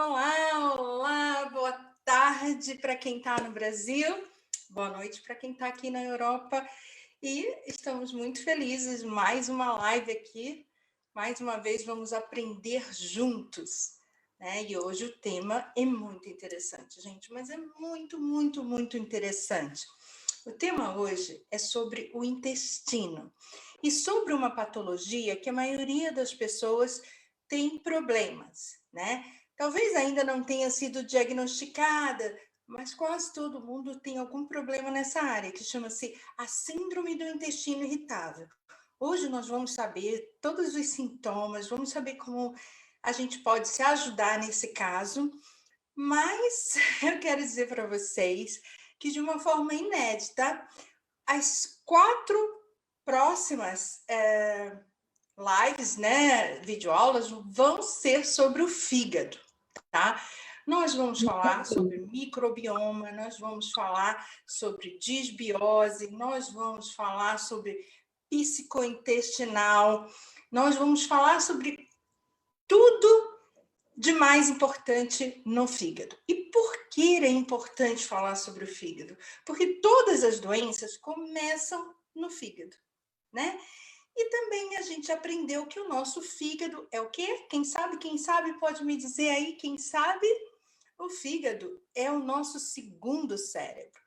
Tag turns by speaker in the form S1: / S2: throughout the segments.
S1: Olá, olá, boa tarde para quem está no Brasil, boa noite para quem está aqui na Europa. E estamos muito felizes, mais uma live aqui, mais uma vez vamos aprender juntos, né? E hoje o tema é muito interessante, gente, mas é muito interessante. O tema hoje é sobre o intestino e sobre uma patologia que a maioria das pessoas tem problemas, né? Talvez ainda não tenha sido diagnosticada, mas quase todo mundo tem algum problema nessa área, que chama-se a síndrome do intestino irritável. Hoje nós vamos saber todos os sintomas, vamos saber como a gente pode se ajudar nesse caso, mas eu quero dizer para vocês que de uma forma inédita, as 4 próximas lives, né, videoaulas, vão ser sobre o fígado, tá? Nós vamos falar sobre microbioma, nós vamos falar sobre disbiose, nós vamos falar sobre psicointestinal, nós vamos falar sobre tudo de mais importante no fígado. E por que é importante falar sobre o fígado? Porque todas as doenças começam no fígado, né? E também a gente aprendeu que o nosso fígado é o quê? Quem sabe pode me dizer aí, quem sabe? O fígado é o nosso segundo cérebro.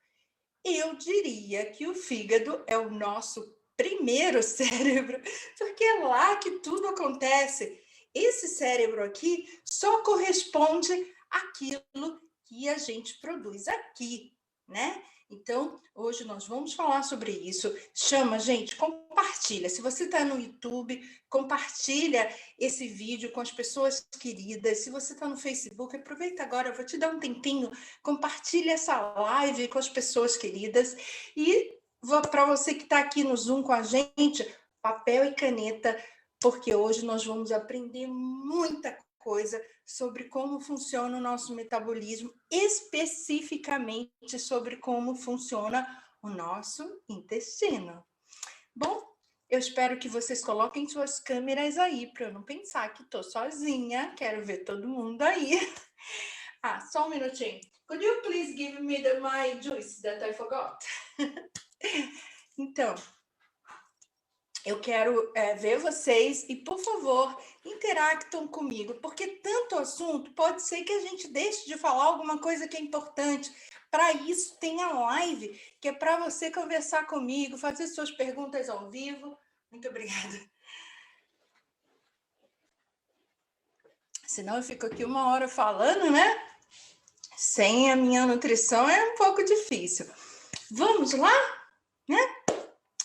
S1: Eu diria que o fígado é o nosso primeiro cérebro, porque é lá que tudo acontece. Esse cérebro aqui só corresponde àquilo que a gente produz aqui, né? Então, hoje nós vamos falar sobre isso. Chama, gente, compartilha. Se você está no YouTube, compartilha esse vídeo com as pessoas queridas. Se você está no Facebook, aproveita agora, eu vou te dar um tempinho, compartilha essa live com as pessoas queridas. E para você que está aqui no Zoom com a gente, papel e caneta, porque hoje nós vamos aprender muita coisa sobre como funciona o nosso metabolismo, especificamente sobre como funciona o nosso intestino. Bom, eu espero que vocês coloquem suas câmeras aí, para eu não pensar que estou sozinha, quero ver todo mundo aí. Ah, só um minutinho. Could you please give me my juice that I forgot? Então, eu quero ver vocês e, por favor, interactam comigo, porque tanto assunto pode ser que a gente deixe de falar alguma coisa que é importante. Para isso, tem a live, que é para você conversar comigo, fazer suas perguntas ao vivo. Muito obrigada. Senão eu fico aqui 1 hora falando, né? Sem a minha nutrição é um pouco difícil. Vamos lá? Né?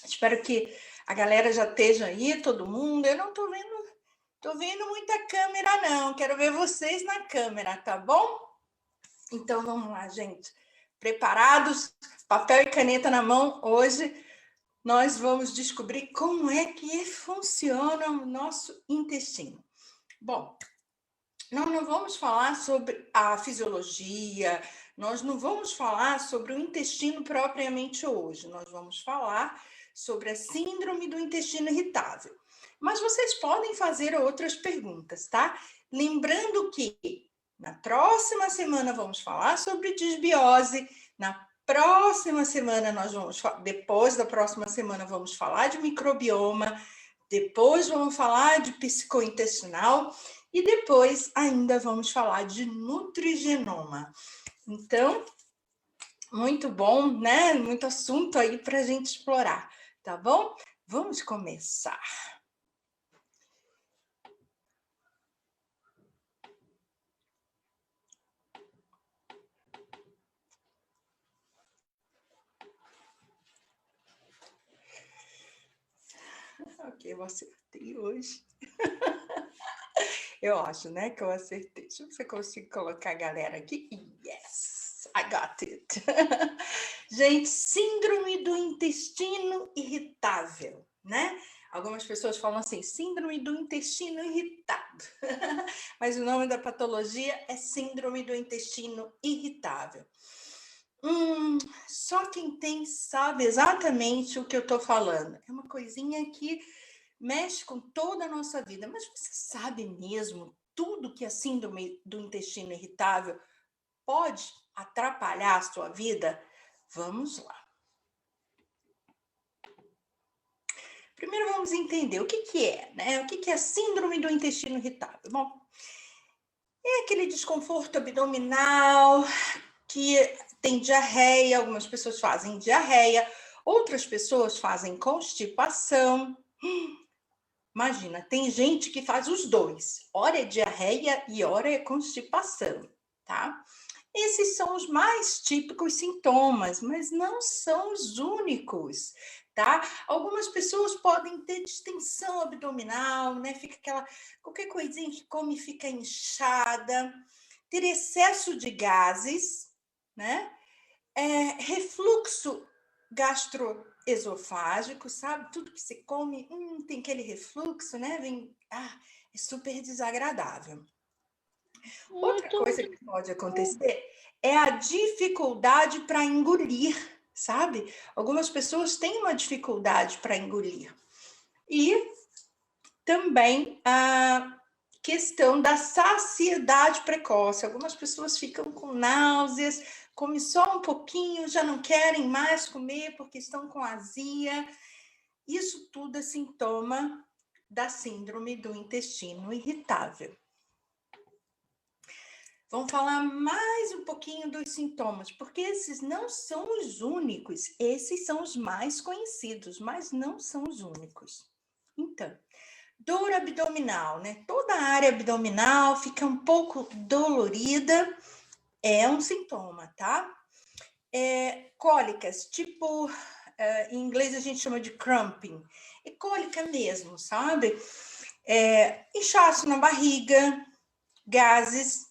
S1: Espero que a galera já esteja aí, todo mundo. Eu não estou vendo muita câmera, não. Quero ver vocês na câmera, tá bom? Então, vamos lá, gente. Preparados? Papel e caneta na mão. Hoje, nós vamos descobrir como é que funciona o nosso intestino. Bom, nós não vamos falar sobre a fisiologia, nós não vamos falar sobre o intestino propriamente hoje. Nós vamos falar sobre a síndrome do intestino irritável. Mas vocês podem fazer outras perguntas, tá? Lembrando que na próxima semana vamos falar sobre disbiose, na próxima semana depois da próxima semana vamos falar de microbioma, depois vamos falar de psicointestinal e depois ainda vamos falar de nutrigenoma. Então, muito bom, né? Muito assunto aí para a gente explorar, tá bom? Vamos começar. Ok, eu acertei hoje. Eu acho, né, que eu acertei. Deixa eu ver se eu consigo colocar a galera aqui. Yes, I got it. Gente, síndrome do intestino irritável, né? Algumas pessoas falam assim, síndrome do intestino irritado. Mas o nome da patologia é síndrome do intestino irritável. Só quem tem sabe exatamente o que eu estou falando. É uma coisinha que mexe com toda a nossa vida. Mas você sabe mesmo tudo que a síndrome do intestino irritável pode atrapalhar a sua vida? Vamos lá. Primeiro vamos entender o que é, né? O que é a síndrome do intestino irritável? Bom, é aquele desconforto abdominal que tem diarreia, algumas pessoas fazem diarreia, outras pessoas fazem constipação. Imagina, tem gente que faz os dois, ora é diarreia e ora é constipação, tá? Esses são os mais típicos sintomas, mas não são os únicos, tá? Algumas pessoas podem ter distensão abdominal, né? Fica aquela, qualquer coisinha que come fica inchada, ter excesso de gases, né? Refluxo gastroesofágico, sabe? Tudo que você come, tem aquele refluxo, né? É super desagradável. Outra coisa que pode acontecer é a dificuldade para engolir, sabe? Algumas pessoas têm uma dificuldade para engolir. E também a questão da saciedade precoce. Algumas pessoas ficam com náuseas, comem só um pouquinho, já não querem mais comer porque estão com azia. Isso tudo é sintoma da síndrome do intestino irritável. Vamos falar mais um pouquinho dos sintomas, porque esses não são os únicos, esses são os mais conhecidos, mas não são os únicos. Então, dor abdominal, né? Toda a área abdominal fica um pouco dolorida, é um sintoma, tá? Cólicas, tipo, em inglês a gente chama de cramping, é cólica mesmo, sabe? Inchaço na barriga, gases,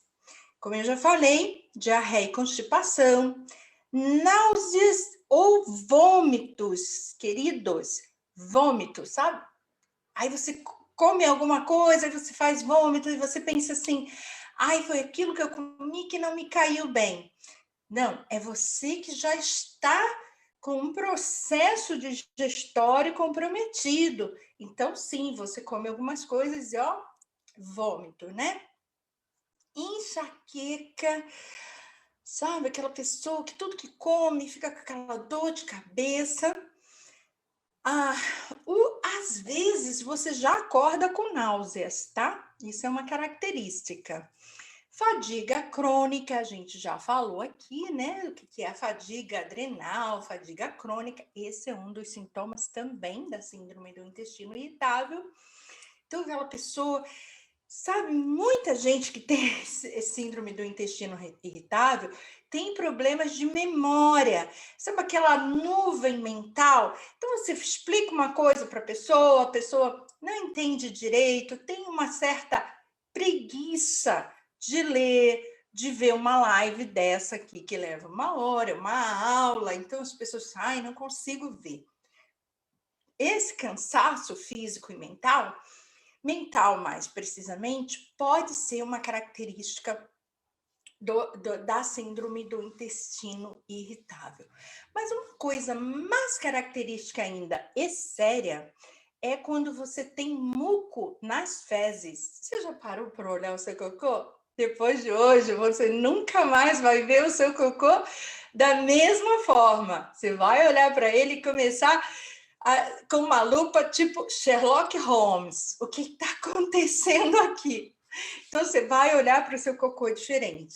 S1: como eu já falei, diarreia e constipação, náuseas ou vômitos, queridos, vômitos, sabe? Aí você come alguma coisa, você faz vômito e você pensa assim, ai, foi aquilo que eu comi que não me caiu bem. Não, é você que já está com um processo digestório comprometido. Então, sim, você come algumas coisas e, ó, vômito, né? Enxaqueca, sabe? Aquela pessoa que tudo que come fica com aquela dor de cabeça. Às vezes você já acorda com náuseas, tá? Isso é uma característica. Fadiga crônica, a gente já falou aqui, né? O que é a fadiga adrenal, fadiga crônica. Esse é um dos sintomas também da síndrome do intestino irritável. Então, aquela pessoa, sabe, muita gente que tem síndrome do intestino irritável tem problemas de memória, sabe aquela nuvem mental? Então, você explica uma coisa para a pessoa não entende direito, tem uma certa preguiça de ler, de ver uma live dessa aqui, que leva 1 hora, uma aula, então as pessoas, ai, não consigo ver. Esse cansaço físico e mental mais precisamente, pode ser uma característica da síndrome do intestino irritável. Mas uma coisa mais característica ainda e séria é quando você tem muco nas fezes. Você já parou para olhar o seu cocô? Depois de hoje, você nunca mais vai ver o seu cocô da mesma forma. Você vai olhar para ele e começar com uma lupa tipo Sherlock Holmes. O que está acontecendo aqui? Então, você vai olhar para o seu cocô diferente.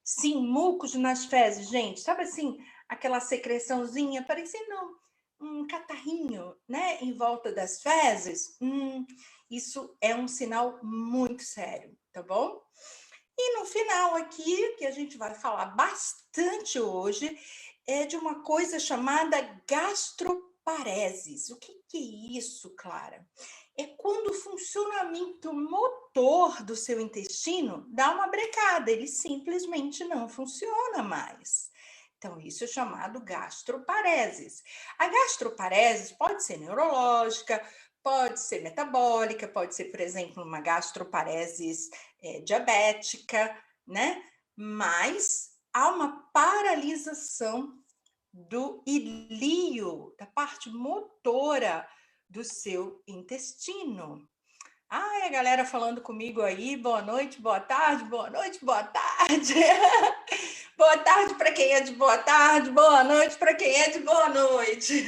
S1: Sim, mucos nas fezes, gente. Sabe assim, aquela secreçãozinha parecendo um catarrinho, né? Em volta das fezes. Isso é um sinal muito sério, tá bom? E no final aqui, que a gente vai falar bastante hoje, é de uma coisa chamada gastropareses. O que é isso, Clara? É quando o funcionamento motor do seu intestino dá uma brecada, ele simplesmente não funciona mais. Então, isso é chamado gastropareses. A gastropareses pode ser neurológica, pode ser metabólica, pode ser, por exemplo, uma gastropareses diabética, né? Mas há uma paralisação do ilío, da parte motora do seu intestino. Ai, a galera falando comigo aí, boa noite, boa tarde, boa noite, boa tarde. Boa tarde para quem é de boa tarde, boa noite para quem é de boa noite.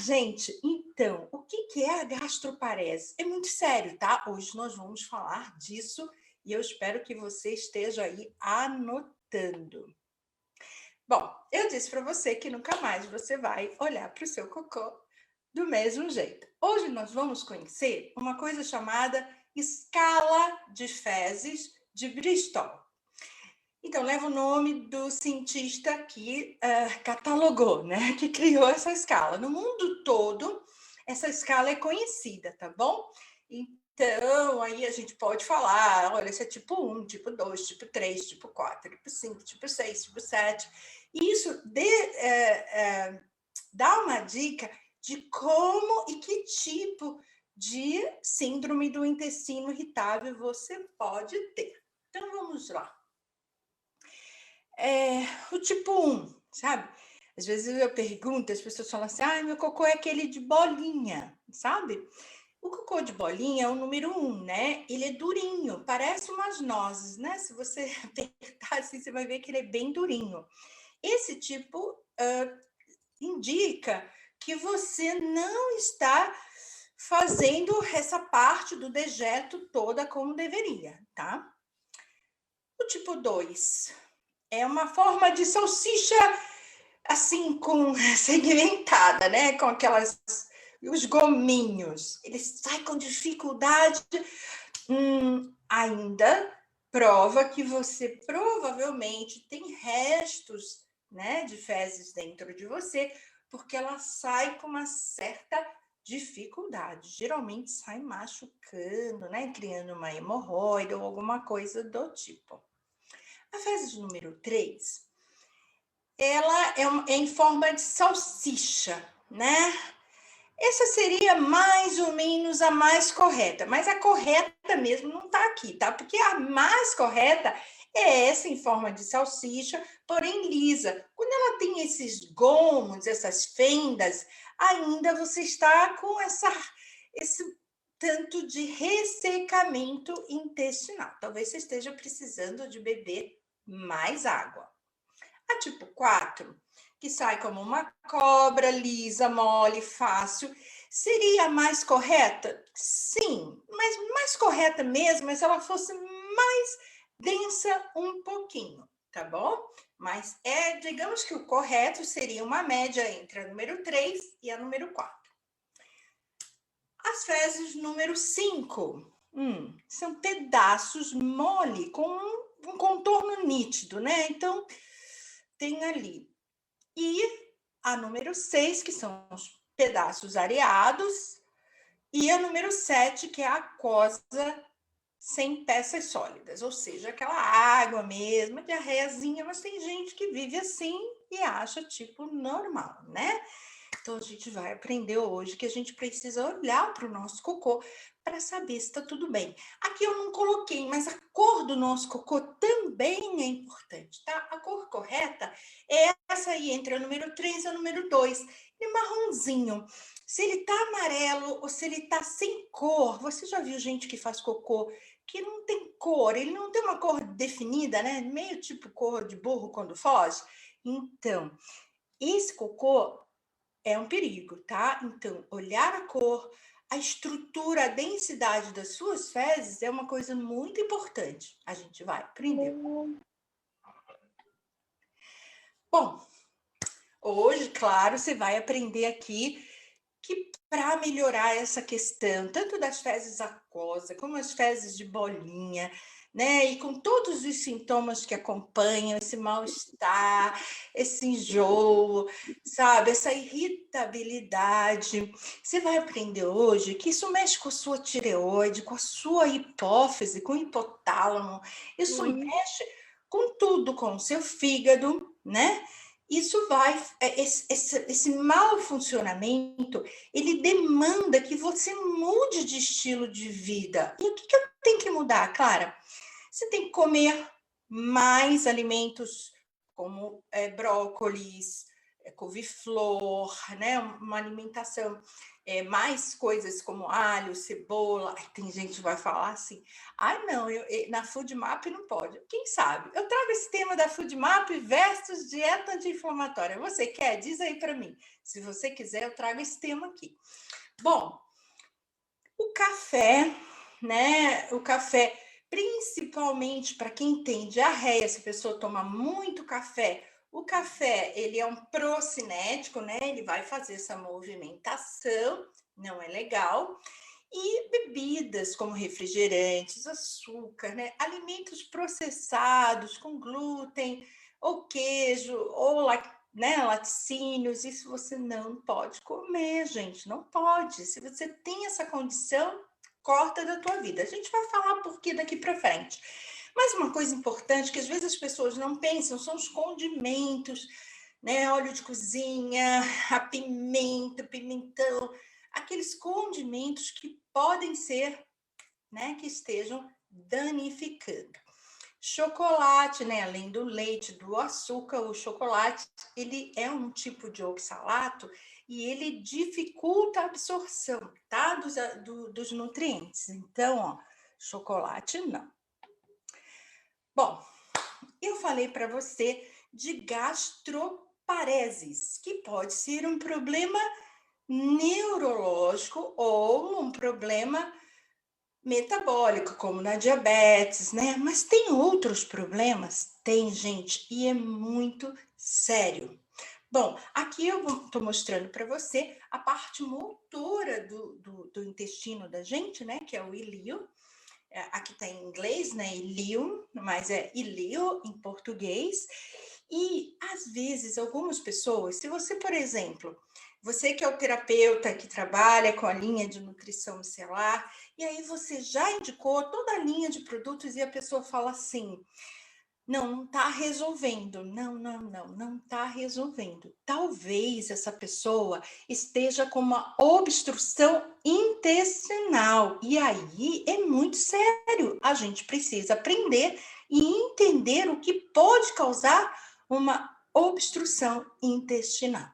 S1: Gente, então, o que é a gastroparese? É muito sério, tá? Hoje nós vamos falar disso e eu espero que você esteja aí anotando. Bom, eu disse para você que nunca mais você vai olhar para o seu cocô do mesmo jeito. Hoje nós vamos conhecer uma coisa chamada escala de fezes de Bristol. Então, leva o nome do cientista que catalogou, né? Que criou essa escala. No mundo todo, essa escala é conhecida, tá bom? Então, aí a gente pode falar, olha, esse é tipo 1, tipo 2, tipo 3, tipo 4, tipo 5, tipo 6, tipo 7. E isso dá uma dica de como e que tipo de síndrome do intestino irritável você pode ter. Então, vamos lá. O tipo 1, sabe? Às vezes eu pergunto, as pessoas falam assim, meu cocô é aquele de bolinha, sabe? O cocô de bolinha é o número 1, né? Ele é durinho, parece umas nozes, né? Se você apertar assim, você vai ver que ele é bem durinho. Esse tipo indica que você não está fazendo essa parte do dejeto toda como deveria, tá? O tipo 2 é uma forma de salsicha assim, segmentada, né? Com os gominhos. Ele sai com dificuldade. Ainda prova que você provavelmente tem restos, né, de fezes dentro de você, porque ela sai com uma certa dificuldade. Geralmente sai machucando, né? Criando uma hemorroida ou alguma coisa do tipo. A fezes número 3, ela é em forma de salsicha, né? Essa seria mais ou menos a mais correta, mas a correta mesmo não está aqui, tá? Porque a mais correta é essa em forma de salsicha, porém lisa. Quando ela tem esses gomos, essas fendas, ainda você está com esse tanto de ressecamento intestinal. Talvez você esteja precisando de beber mais água. A tipo 4, que sai como uma cobra, lisa, mole, fácil, seria a mais correta? Sim, mas mais correta mesmo é se ela fosse mais densa um pouquinho, tá bom? Mas digamos que o correto seria uma média entre a número 3 e a número 4. As fezes número 5 são pedaços mole com um contorno nítido, né? Então, tem ali. E a número 6, que são os pedaços areados, e a número 7, que é a aquosa sem peças sólidas, ou seja, aquela água mesmo, diarreiazinha, mas tem gente que vive assim e acha tipo normal, né? Então a gente vai aprender hoje que a gente precisa olhar para o nosso cocô para saber se está tudo bem. Aqui eu não coloquei, mas a cor do nosso cocô também é importante, tá? A cor correta é essa aí, entre a número 3 e a número 2. E marronzinho. Se ele tá amarelo ou se ele tá sem cor, você já viu gente que faz cocô que não tem cor, ele não tem uma cor definida, né? Meio tipo cor de burro quando foge. Então, esse cocô é um perigo, tá? Então, olhar a cor, a estrutura, a densidade das suas fezes é uma coisa muito importante. A gente vai aprender. Bom, hoje, claro, você vai aprender aqui que para melhorar essa questão, tanto das fezes aquosas como as fezes de bolinha, né? E com todos os sintomas que acompanham, esse mal-estar, esse enjoo, sabe? Essa irritabilidade. Você vai aprender hoje que isso mexe com a sua tireoide, com a sua hipófise, com o hipotálamo. Isso mexe com tudo, com o seu fígado, né? Isso vai, esse mau funcionamento, ele demanda que você mude de estilo de vida. E o que eu tenho que mudar, Clara? Você tem que comer mais alimentos como brócolis, couve-flor, né? Uma alimentação mais coisas como alho, cebola. Ai, tem gente que vai falar assim, ai não, na FoodMap não pode. Quem sabe? Eu trago esse tema da FoodMap versus dieta anti-inflamatória. Você quer? Diz aí para mim. Se você quiser, eu trago esse tema aqui. Bom, o café, né? O café, principalmente para quem tem diarreia, se a pessoa toma muito café, o café, ele é um procinético, né? Ele vai fazer essa movimentação, não é legal. E bebidas como refrigerantes, açúcar, né? Alimentos processados com glúten, ou queijo, ou laticínios, isso você não pode comer, gente, não pode. Se você tem essa condição, corta da tua vida. A gente vai falar por que daqui para frente. Mas uma coisa importante que às vezes as pessoas não pensam são os condimentos, né? Óleo de cozinha, a pimenta, pimentão, aqueles condimentos que podem ser, né, que estejam danificando. Chocolate, né, além do leite, do açúcar, o chocolate, ele é um tipo de oxalato e ele dificulta a absorção, tá, dos nutrientes. Então, ó, chocolate não. Bom, eu falei para você de gastropareses, que pode ser um problema neurológico ou um problema metabólico, como na diabetes, né? Mas tem outros problemas? Tem, gente, e é muito sério. Bom, aqui eu estou mostrando para você a parte motora do intestino da gente, né? Que é o ilio. Aqui está em inglês, né? Ilium, mas é ilio em português. E, às vezes, algumas pessoas, se você, por exemplo, você que é o terapeuta que trabalha com a linha de nutrição micelar, e aí você já indicou toda a linha de produtos e a pessoa fala assim, não está resolvendo. Não está resolvendo. Talvez essa pessoa esteja com uma obstrução intestinal. E aí é muito sério. A gente precisa aprender e entender o que pode causar uma obstrução intestinal.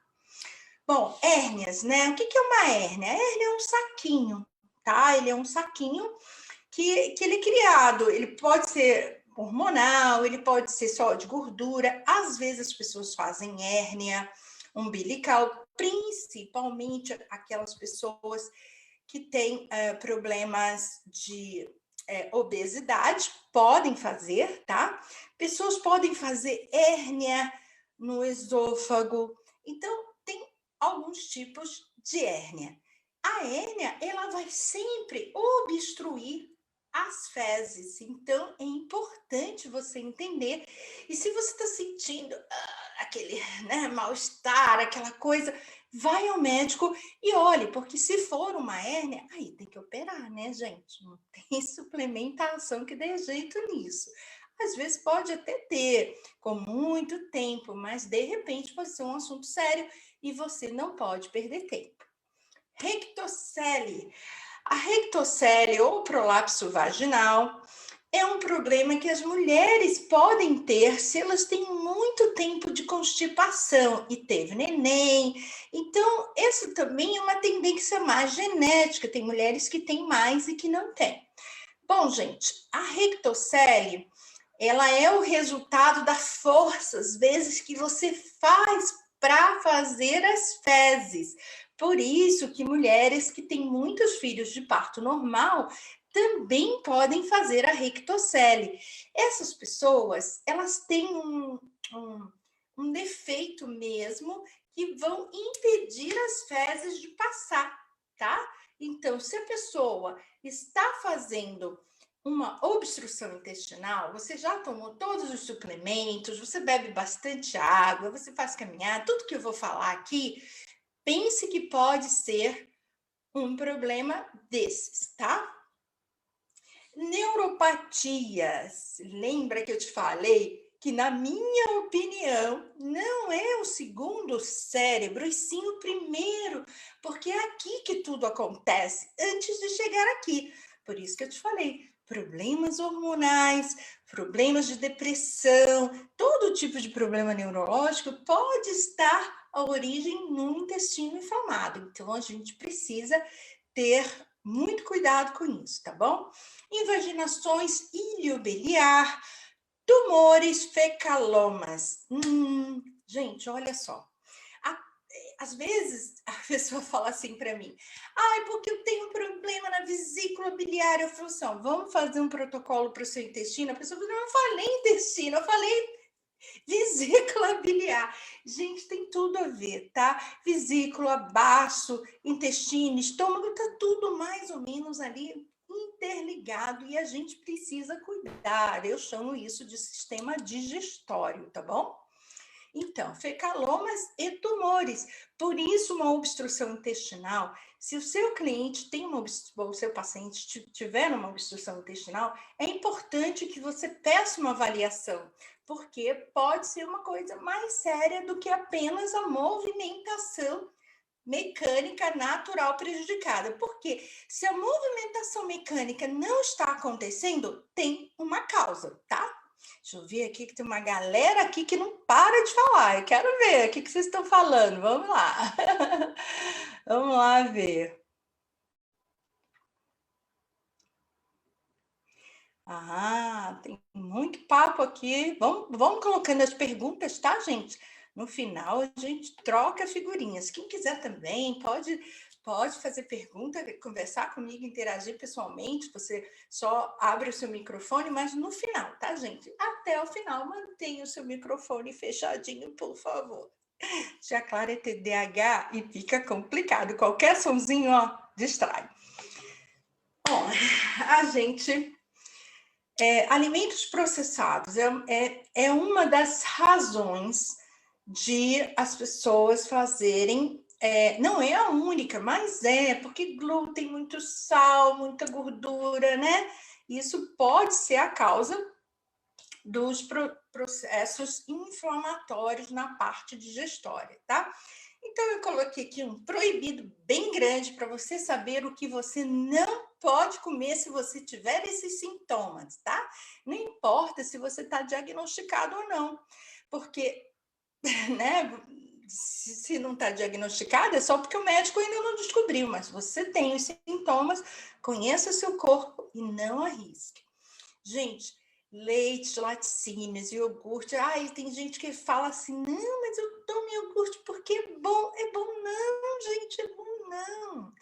S1: Bom, hérnias, né? O que é uma hérnia? A hérnia é um saquinho, tá? Ele é um saquinho que ele é criado. Ele pode ser hormonal, ele pode ser só de gordura. Às vezes as pessoas fazem hérnia umbilical, principalmente aquelas pessoas que têm problemas de obesidade, podem fazer, tá? Pessoas podem fazer hérnia no esôfago. Então, tem alguns tipos de hérnia. A hérnia, ela vai sempre obstruir as fezes. Então, é importante você entender. E se você está sentindo aquele, né, mal-estar, aquela coisa, vai ao médico e olhe, porque se for uma hérnia, aí tem que operar, né, gente? Não tem suplementação que dê jeito nisso. Às vezes pode até ter, com muito tempo, mas de repente pode ser um assunto sério e você não pode perder tempo. Rectocele. A rectocele ou prolapso vaginal é um problema que as mulheres podem ter se elas têm muito tempo de constipação e teve neném. Então, essa também é uma tendência mais genética. Tem mulheres que têm mais e que não têm. Bom, gente, a rectocele, ela é o resultado da força, às vezes, que você faz para fazer as fezes. Por isso que mulheres que têm muitos filhos de parto normal também podem fazer a rectocele. Essas pessoas, elas têm um defeito mesmo que vão impedir as fezes de passar, tá? Então, se a pessoa está fazendo uma obstrução intestinal, você já tomou todos os suplementos, você bebe bastante água, você faz caminhar, tudo que eu vou falar aqui, pense que pode ser um problema desses, tá? Neuropatias. Lembra que eu te falei que, na minha opinião, não é o segundo cérebro, e sim o primeiro, porque é aqui que tudo acontece, antes de chegar aqui. Por isso que eu te falei, problemas hormonais, problemas de depressão, todo tipo de problema neurológico pode estar a origem no intestino inflamado. Então, a gente precisa ter muito cuidado com isso, tá bom? Invaginações iliobiliar, tumores, fecalomas. Gente, olha só. Às vezes a pessoa fala assim para mim: ai, porque eu tenho um problema na vesícula biliar. Eu falo assim: vamos fazer um protocolo para o seu intestino? A pessoa fala: não, eu falei intestino, eu falei vesícula biliar. Gente, tem tudo a ver, tá? Vesícula, baço, intestino, estômago, tá tudo mais ou menos ali interligado e a gente precisa cuidar. Eu chamo isso de sistema digestório, tá bom? Então, fecalomas e tumores. Por isso, uma obstrução intestinal, se o seu cliente tem ou o seu paciente tiver uma obstrução intestinal, é importante que você peça uma avaliação, porque pode ser uma coisa mais séria do que apenas a movimentação mecânica natural prejudicada. Porque se a movimentação mecânica não está acontecendo, tem uma causa, tá? Deixa eu ver aqui que tem uma galera aqui que não para de falar. Eu quero ver o que vocês estão falando. Vamos lá. Vamos lá ver. Tem muito papo aqui. Vamos colocando as perguntas, tá, gente? No final, a gente troca figurinhas. Quem quiser também pode fazer pergunta, conversar comigo, interagir pessoalmente. Você só abre o seu microfone, mas no final, tá, gente? Até o final, mantenha o seu microfone fechadinho, por favor. Já Clara é TDAH e fica complicado. Qualquer somzinho, ó, distrai. Bom, a gente... alimentos processados é uma das razões de as pessoas fazerem, não é a única, mas porque glúten, muito sal, muita gordura, né? Isso pode ser a causa dos processos inflamatórios na parte digestória, tá? Então, eu coloquei aqui um proibido bem grande para você saber o que você não pode comer se você tiver esses sintomas, tá? Não importa se você está diagnosticado ou não, porque, né, se não está diagnosticado é só porque o médico ainda não descobriu, mas você tem os sintomas, conheça o seu corpo e não arrisque. Gente, leite, laticínios, iogurte. Tem gente que fala assim: não, mas eu tomo iogurte porque é bom. É bom não, gente, é bom não.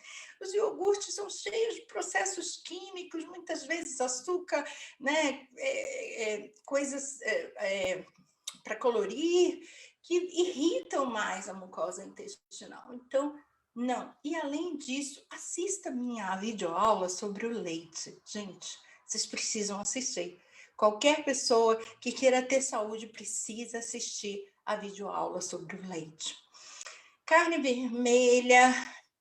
S1: Os iogurtes são cheios de processos químicos, muitas vezes açúcar, né? Coisas para colorir, que irritam mais a mucosa intestinal. Então, não. E além disso, assista minha videoaula sobre o leite. Gente, vocês precisam assistir. Qualquer pessoa que queira ter saúde precisa assistir a videoaula sobre o leite. Carne vermelha,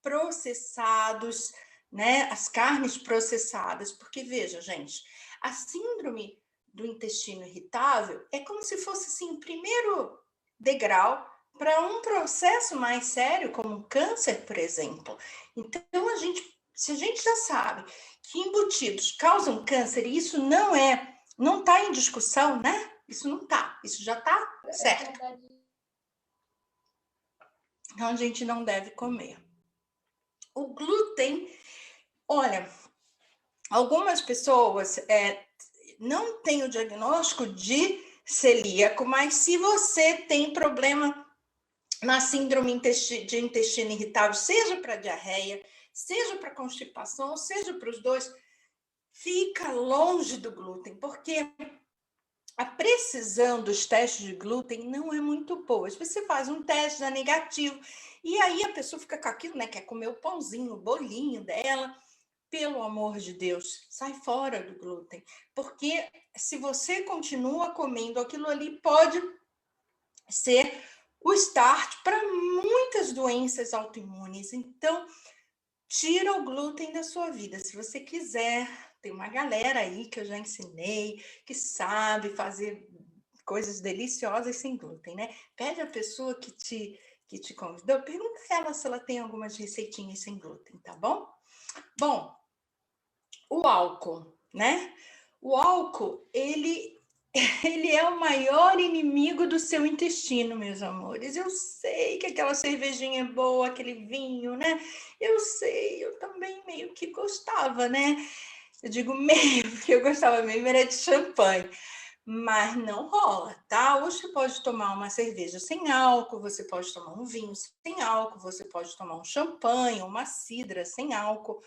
S1: processados, né? As carnes processadas, porque veja, gente, a síndrome do intestino irritável é como se fosse assim o primeiro degrau para um processo mais sério, como câncer, por exemplo. Então, se a gente já sabe que embutidos causam câncer, e isso não está em discussão, né? Isso não está, isso já está certo. Então, a gente não deve comer. O glúten, olha, algumas pessoas não têm o diagnóstico de celíaco, mas se você tem problema na síndrome de intestino irritável, seja para diarreia, seja para constipação, ou seja para os dois, fica longe do glúten, porque a precisão dos testes de glúten não é muito boa. Você faz um teste, dá negativo, e aí a pessoa fica com aquilo, né? Quer comer o pãozinho, o bolinho dela. Pelo amor de Deus, sai fora do glúten. Porque se você continua comendo aquilo ali, pode ser o start para muitas doenças autoimunes. Então, tira o glúten da sua vida. Se você quiser, tem uma galera aí que eu já ensinei, que sabe fazer coisas deliciosas sem glúten, né? Pede a pessoa que te convidou, pergunta a ela se ela tem algumas receitinhas sem glúten, tá bom? Bom, o álcool, né? O álcool, ele ele é o maior inimigo do seu intestino, meus amores. Eu sei que aquela cervejinha é boa, aquele vinho, né? Eu sei, eu também meio que gostava, né? Eu digo meio, porque eu gostava mesmo, era de champanhe. Mas não rola, tá? Hoje você pode tomar uma cerveja sem álcool, você pode tomar um vinho sem álcool, você pode tomar um champanhe, uma cidra sem álcool.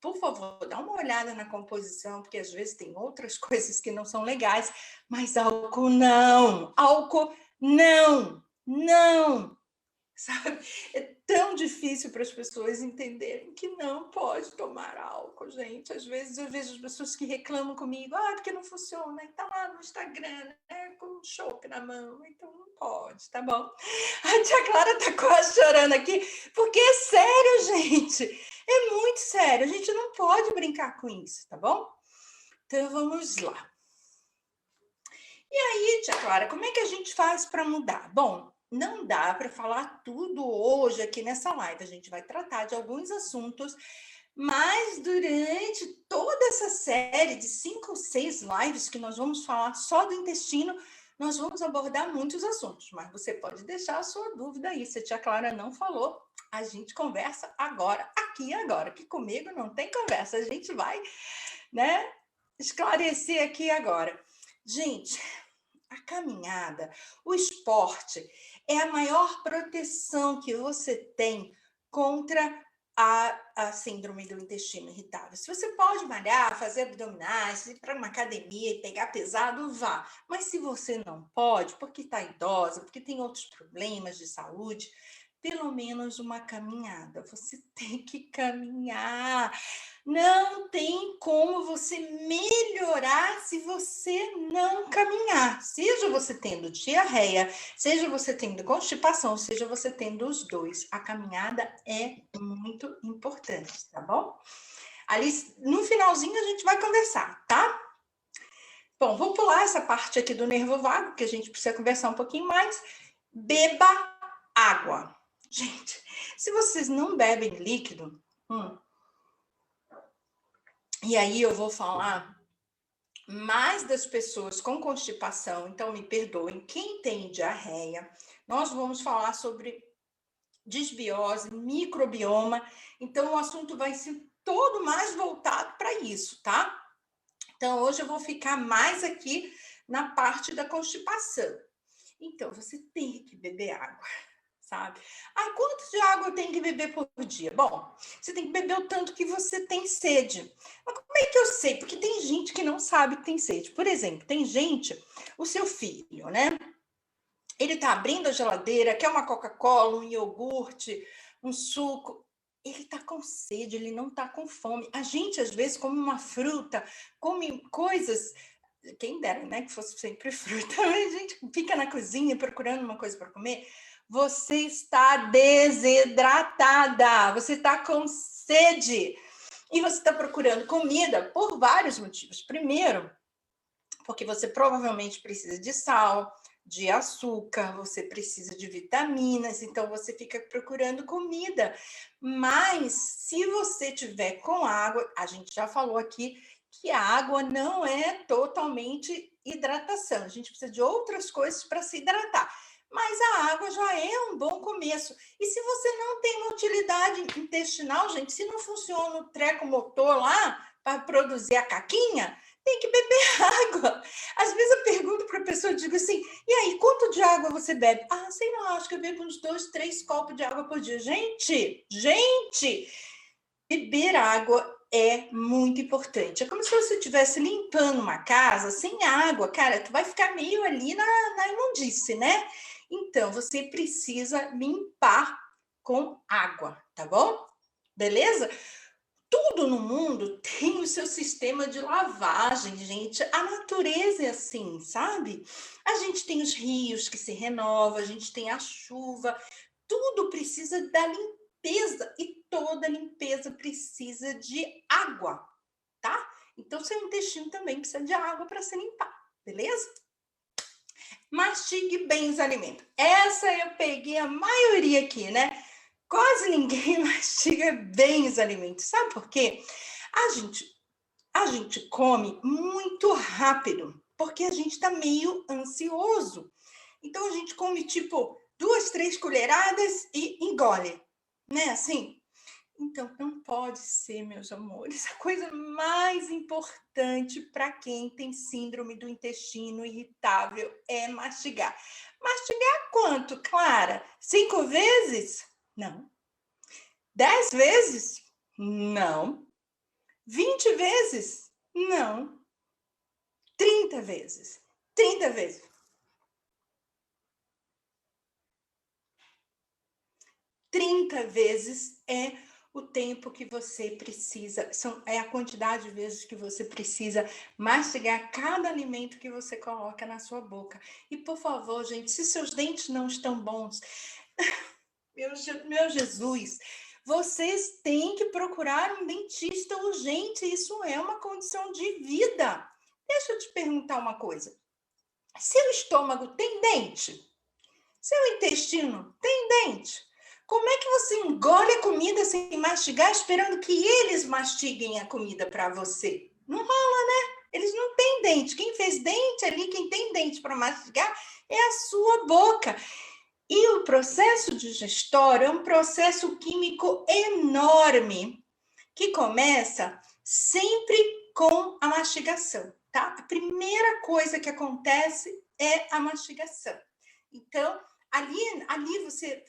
S1: Por favor, dá uma olhada na composição, porque às vezes tem outras coisas que não são legais, mas álcool não, álcool não, não, sabe? É tão difícil para as pessoas entenderem que não pode tomar álcool, gente. Às vezes eu vejo as pessoas que reclamam comigo, porque não funciona, e tá lá no Instagram, né, com um chopp na mão, então não pode, tá bom? A tia Clara tá quase chorando aqui, porque é sério, gente. É muito sério, a gente não pode brincar com isso, tá bom? Então vamos lá. E aí, tia Clara, como é que a gente faz para mudar? Bom, não dá para falar tudo hoje aqui nessa live. A gente vai tratar de alguns assuntos, mas durante toda essa série de 5 ou 6 lives que nós vamos falar só do intestino, nós vamos abordar muitos assuntos. Mas você pode deixar a sua dúvida aí. Se a tia Clara não falou, a gente conversa agora, aqui agora, que comigo não tem conversa. A gente vai, né, esclarecer aqui agora. Gente, a caminhada, o esporte é a maior proteção que você tem contra a síndrome do intestino irritável. Se você pode malhar, fazer abdominais, ir para uma academia e pegar pesado, vá. Mas se você não pode, porque está idosa, porque tem outros problemas de saúde, pelo menos uma caminhada. Você tem que caminhar. Não tem como você melhorar se você não caminhar. Seja você tendo diarreia, seja você tendo constipação, seja você tendo os dois. A caminhada é muito importante, tá bom? Ali no finalzinho a gente vai conversar, tá? Bom, vou pular essa parte aqui do nervo vago, que a gente precisa conversar um pouquinho mais. Beba água. Gente, se vocês não bebem líquido, e aí eu vou falar mais das pessoas com constipação, então me perdoem, quem tem diarreia, nós vamos falar sobre desbiose, microbioma, então o assunto vai ser todo mais voltado para isso, tá? Então hoje eu vou ficar mais aqui na parte da constipação. Então você tem que beber água, sabe? Quanto de água eu tenho que beber por dia? Bom, você tem que beber o tanto que você tem sede. Mas como é que eu sei? Porque tem gente que não sabe que tem sede. Por exemplo, tem gente, o seu filho, né? Ele tá abrindo a geladeira, quer uma Coca-Cola, um iogurte, um suco. Ele tá com sede, ele não tá com fome. A gente, às vezes, come uma fruta, come coisas. Quem dera, né? Que fosse sempre fruta. A gente fica na cozinha procurando uma coisa para comer. Você está desidratada, você está com sede e você está procurando comida por vários motivos. Primeiro, porque você provavelmente precisa de sal, de açúcar, você precisa de vitaminas, então você fica procurando comida. Mas se você tiver com água, a gente já falou aqui que a água não é totalmente hidratação, a gente precisa de outras coisas para se hidratar. Mas a água já é um bom começo. E se você não tem uma utilidade intestinal, gente, se não funciona o treco motor lá para produzir a caquinha, tem que beber água. Às vezes eu pergunto para a pessoa, digo assim, e aí, quanto de água você bebe? Sei lá, acho que eu bebo uns 2, 3 copos de água por dia. Gente, beber água é muito importante. É como se você estivesse limpando uma casa sem água. Cara, tu vai ficar meio ali na imundície, né? Então, você precisa limpar com água, tá bom? Beleza? Tudo no mundo tem o seu sistema de lavagem, gente. A natureza é assim, sabe? A gente tem os rios que se renovam, a gente tem a chuva. Tudo precisa da limpeza e toda limpeza precisa de água, tá? Então, seu intestino também precisa de água para se limpar, beleza? Mastigue bem os alimentos. Essa eu peguei a maioria aqui, né? Quase ninguém mastiga bem os alimentos. Sabe por quê? A gente come muito rápido. porque a gente está meio ansioso. Então, a gente come, tipo, 2, 3 colheradas e engole, né? Assim. Então, não pode ser, meus amores. A coisa mais importante para quem tem síndrome do intestino irritável é mastigar. Mastigar quanto, Clara? 5 vezes? Não. 10 vezes? Não. 20 vezes? Não. 30 vezes. 30 vezes. 30 vezes é o tempo que você precisa, é a quantidade de vezes que você precisa mastigar cada alimento que você coloca na sua boca. E, por favor, gente, se seus dentes não estão bons, meu Jesus, vocês têm que procurar um dentista urgente, isso é uma condição de vida. Deixa eu te perguntar uma coisa. Seu estômago tem dente? Seu intestino tem dente? Como é que você engole a comida sem mastigar, esperando que eles mastiguem a comida para você? Não rola, né? Eles não têm dente. Quem fez dente ali, quem tem dente para mastigar, é a sua boca. E o processo digestório é um processo químico enorme, que começa sempre com a mastigação, tá? A primeira coisa que acontece é a mastigação. Então, ali você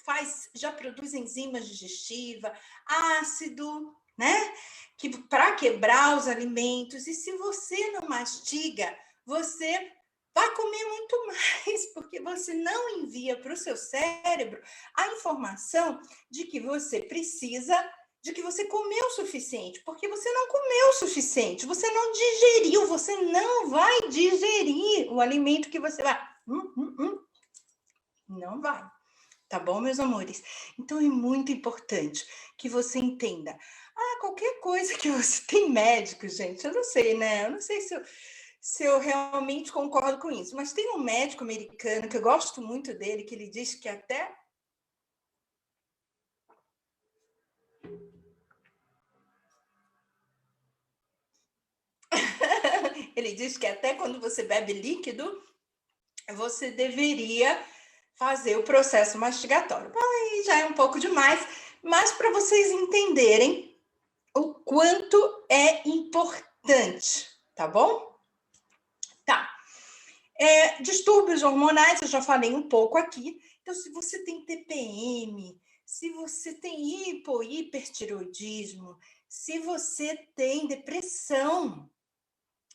S1: já produz enzimas digestivas, ácido, né? Que para quebrar os alimentos. E se você não mastiga, você vai comer muito mais, porque você não envia para o seu cérebro a informação de que você precisa, de que você comeu o suficiente, porque você não comeu o suficiente, você não digeriu, você não vai digerir o alimento que você vai. Não vai. Tá bom, meus amores? Então é muito importante que você entenda. Qualquer coisa que você tem médico, gente, eu não sei, né? Eu não sei se eu realmente concordo com isso, mas tem um médico americano que eu gosto muito dele, que ele diz que até ele diz que até quando você bebe líquido, você deveria fazer o processo mastigatório. Aí já é um pouco demais, mas para vocês entenderem o quanto é importante, tá bom? Tá. Distúrbios hormonais, eu já falei um pouco aqui. Então, se você tem TPM, se você tem hipertiroidismo, se você tem depressão,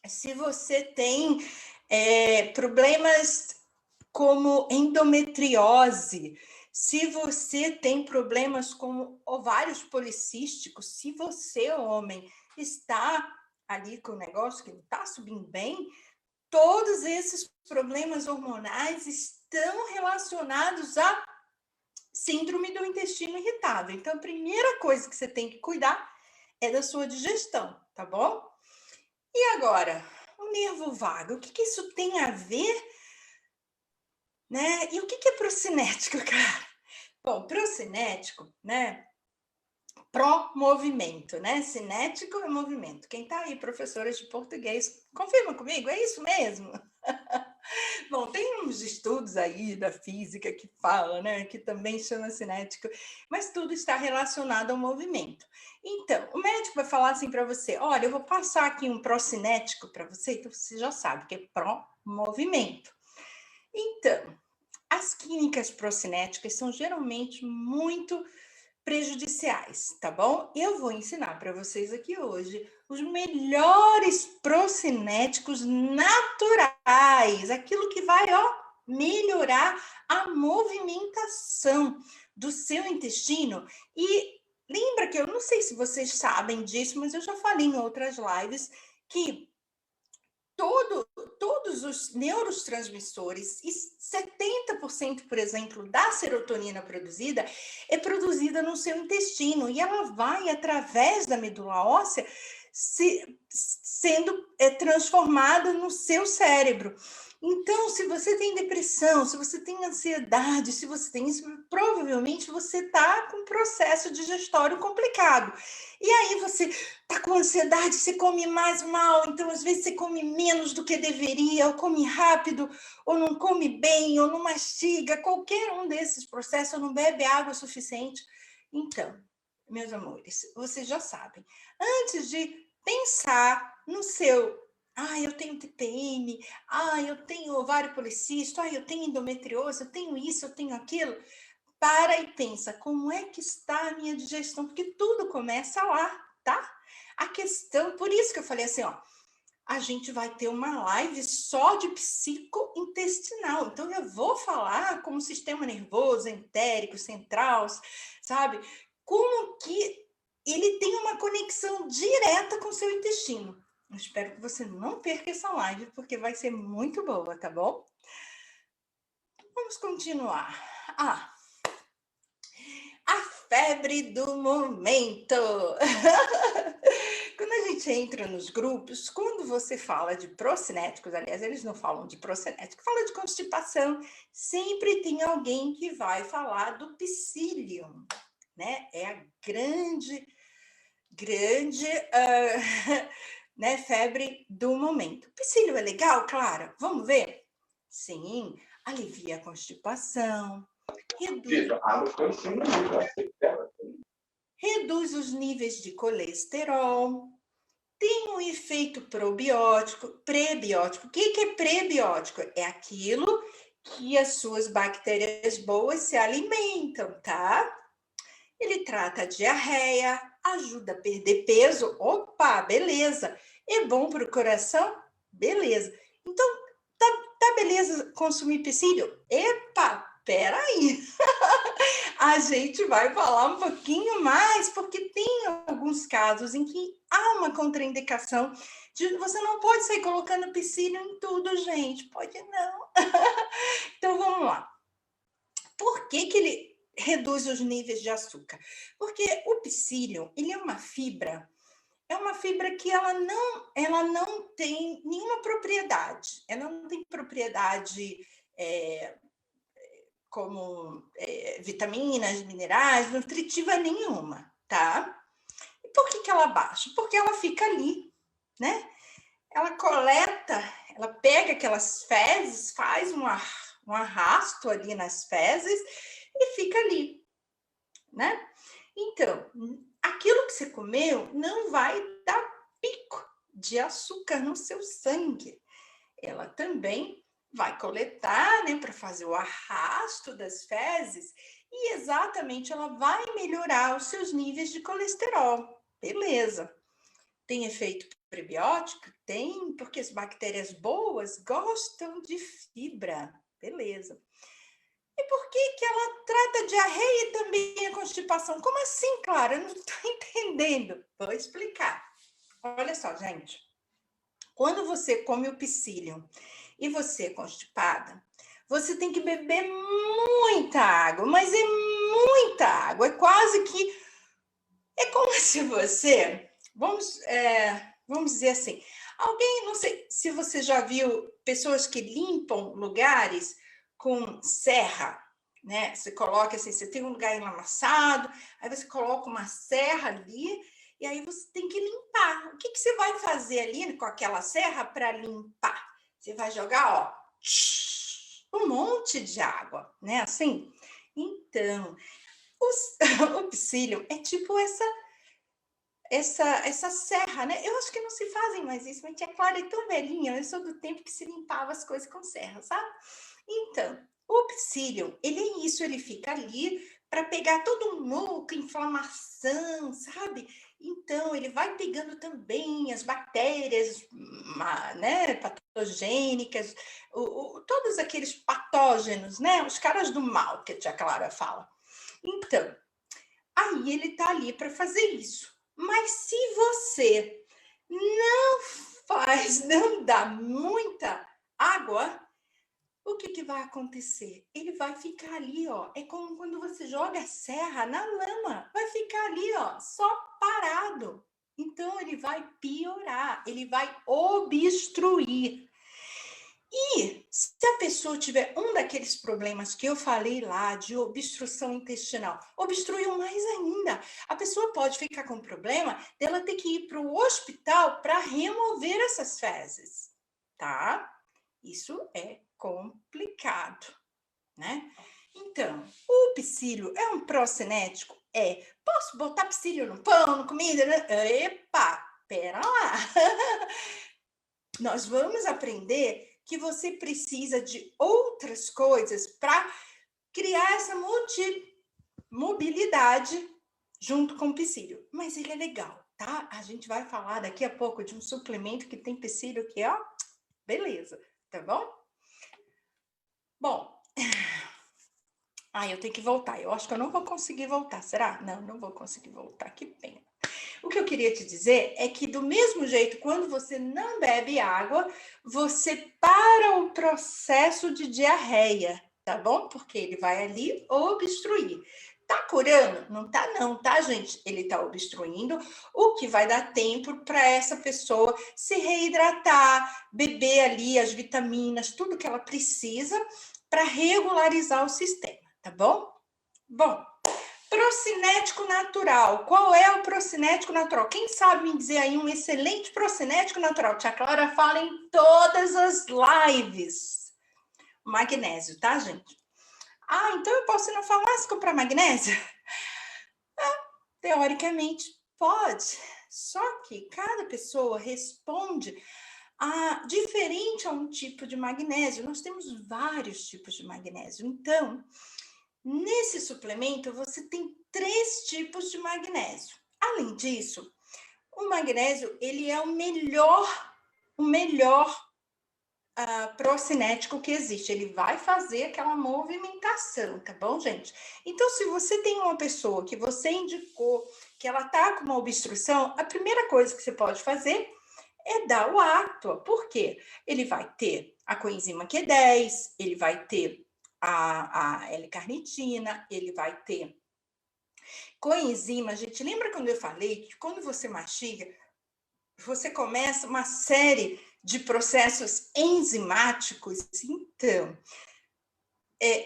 S1: se você tem problemas como endometriose, se você tem problemas como ovários policísticos, se você, homem, está ali com o negócio que não está subindo bem, todos esses problemas hormonais estão relacionados à síndrome do intestino irritável. Então, a primeira coisa que você tem que cuidar é da sua digestão, tá bom? E agora, o nervo vago, o que isso tem a ver, né? E o que é procinético, cara? Bom, procinético, né? Pró-movimento, né? Cinético é movimento. Quem tá aí, professora de português, confirma comigo, é isso mesmo? Bom, tem uns estudos aí da física que fala, né, que também chama cinético, mas tudo está relacionado ao movimento. Então, o médico vai falar assim para você: olha, eu vou passar aqui um procinético para você, então você já sabe que é pró-movimento. Então, as químicas procinéticas são geralmente muito prejudiciais, tá bom? Eu vou ensinar para vocês aqui hoje os melhores procinéticos naturais, aquilo que vai, melhorar a movimentação do seu intestino. E lembra que eu não sei se vocês sabem disso, mas eu já falei em outras lives que todos os neurotransmissores, e 70%, por exemplo, da serotonina produzida, é produzida no seu intestino, e ela vai, através da medula óssea, sendo transformada no seu cérebro. Então, se você tem depressão, se você tem ansiedade, se você tem isso, provavelmente você está com um processo digestório complicado. E aí você está com ansiedade, você come mais mal, então às vezes você come menos do que deveria, ou come rápido, ou não come bem, ou não mastiga, qualquer um desses processos, ou não bebe água suficiente. Então, meus amores, vocês já sabem, antes de pensar no seu eu tenho TPM, eu tenho ovário policístico, eu tenho endometriose, eu tenho isso, eu tenho aquilo. Para e pensa, como é que está a minha digestão? Porque tudo começa lá, tá? A questão, por isso que eu falei assim, a gente vai ter uma live só de psicointestinal. Então, eu vou falar como o sistema nervoso, entérico, central, sabe? Como que ele tem uma conexão direta com o seu intestino. Eu espero que você não perca essa live, porque vai ser muito boa, tá bom? Vamos continuar. A febre do momento. Quando a gente entra nos grupos, quando você fala de procinéticos, aliás, eles não falam de procinético, falam de constipação, sempre tem alguém que vai falar do psyllium, né? É a grande né, febre do momento. Psyllium é legal, Clara? Vamos ver? Sim, alivia a constipação, reduz os níveis de colesterol, tem um efeito probiótico, prebiótico. O que é prebiótico? É aquilo que as suas bactérias boas se alimentam, tá? Ele trata a diarreia, ajuda a perder peso. Opa, beleza. É bom para o coração? Beleza. Então, tá beleza consumir psyllium? Epa, peraí. A gente vai falar um pouquinho mais, porque tem alguns casos em que há uma contraindicação. Você não pode sair colocando psyllium em tudo, gente. Pode não. Então, vamos lá. Por que ele reduz os níveis de açúcar? Porque o psyllium, ele é uma fibra que ela não tem nenhuma propriedade. Ela não tem propriedade como vitaminas, minerais, nutritiva nenhuma, tá? E por que ela baixa? Porque ela fica ali, né? Ela coleta, ela pega aquelas fezes, faz um arrasto ali nas fezes e fica ali, né? Então, aquilo que você comeu não vai dar pico de açúcar no seu sangue. Ela também vai coletar, né, para fazer o arrasto das fezes e exatamente ela vai melhorar os seus níveis de colesterol. Beleza. Tem efeito prebiótico? Tem, porque as bactérias boas gostam de fibra. Beleza. E por que ela trata a diarreia e também a constipação? Como assim, Clara? Eu não estou entendendo. Vou explicar. Olha só, gente. Quando você come o psyllium e você é constipada, você tem que beber muita água, mas é muita água. É quase que... É como se você... Vamos dizer assim, alguém, não sei se você já viu pessoas que limpam lugares com serra, né? Você coloca assim, você tem um lugar enlamaçado, aí você coloca uma serra ali, e aí você tem que limpar. O que você vai fazer ali com aquela serra para limpar? Você vai jogar, um monte de água, né? Assim. Então, o psyllium é tipo essa serra, né? Eu acho que não se fazem mais isso, mas tia Clara é tão velhinha, eu sou do tempo que se limpava as coisas com serra, sabe? Então, o psyllium, ele é isso, ele fica ali para pegar todo o muco, inflamação, sabe? Então, ele vai pegando também as bactérias, né, patogênicas, todos aqueles patógenos, né? Os caras do mal, que a tia Clara fala. Então, aí ele tá ali para fazer isso. Mas se você não dá muita água, o que vai acontecer? Ele vai ficar ali, ó. É como quando você joga a serra na lama. Vai ficar ali, ó, só parado. Então, ele vai piorar, ele vai obstruir. E se a pessoa tiver um daqueles problemas que eu falei lá, de obstrução intestinal, obstruiu mais ainda. A pessoa pode ficar com problema dela ter que ir para o hospital para remover essas fezes, tá? Isso é complicado, né? Então, o psílio é um pró-cinético? É. Posso botar psílio no pão, na comida? Né? Epa, pera lá. Nós vamos aprender que você precisa de outras coisas para criar essa mobilidade junto com o psílio. Mas ele é legal, tá? A gente vai falar daqui a pouco de um suplemento que tem psílio que, ó, beleza, tá bom? Bom, eu tenho que voltar. Eu acho que eu não vou conseguir voltar. Será? Não vou conseguir voltar. Que pena. O que eu queria te dizer é que, do mesmo jeito, quando você não bebe água, você para o processo de diarreia, tá bom? Porque ele vai ali obstruir. Tá curando? Não, tá, gente? Ele tá obstruindo, o que vai dar tempo para essa pessoa se reidratar, beber ali as vitaminas, tudo que ela precisa para regularizar o sistema, tá bom? Bom, procinético natural. Qual é o procinético natural? Quem sabe me dizer aí um excelente procinético natural? Tia Clara fala em todas as lives. Magnésio, tá, gente? Então eu posso ir na farmácia comprar magnésio? Teoricamente, pode. Só que cada pessoa responde diferente a um tipo de magnésio. Nós temos vários tipos de magnésio. Então, nesse suplemento, você tem 3 tipos de magnésio. Além disso, o magnésio, ele é o melhor procinético que existe. Ele vai fazer aquela movimentação, tá bom, gente? Então, se você tem uma pessoa que você indicou que ela tá com uma obstrução, a primeira coisa que você pode fazer é dar o Actua. Por quê? Ele vai ter a coenzima Q10, ele vai ter a L-carnitina, ele vai ter coenzima. Gente, lembra quando eu falei que quando você mastiga, você começa uma série de processos enzimáticos? Então,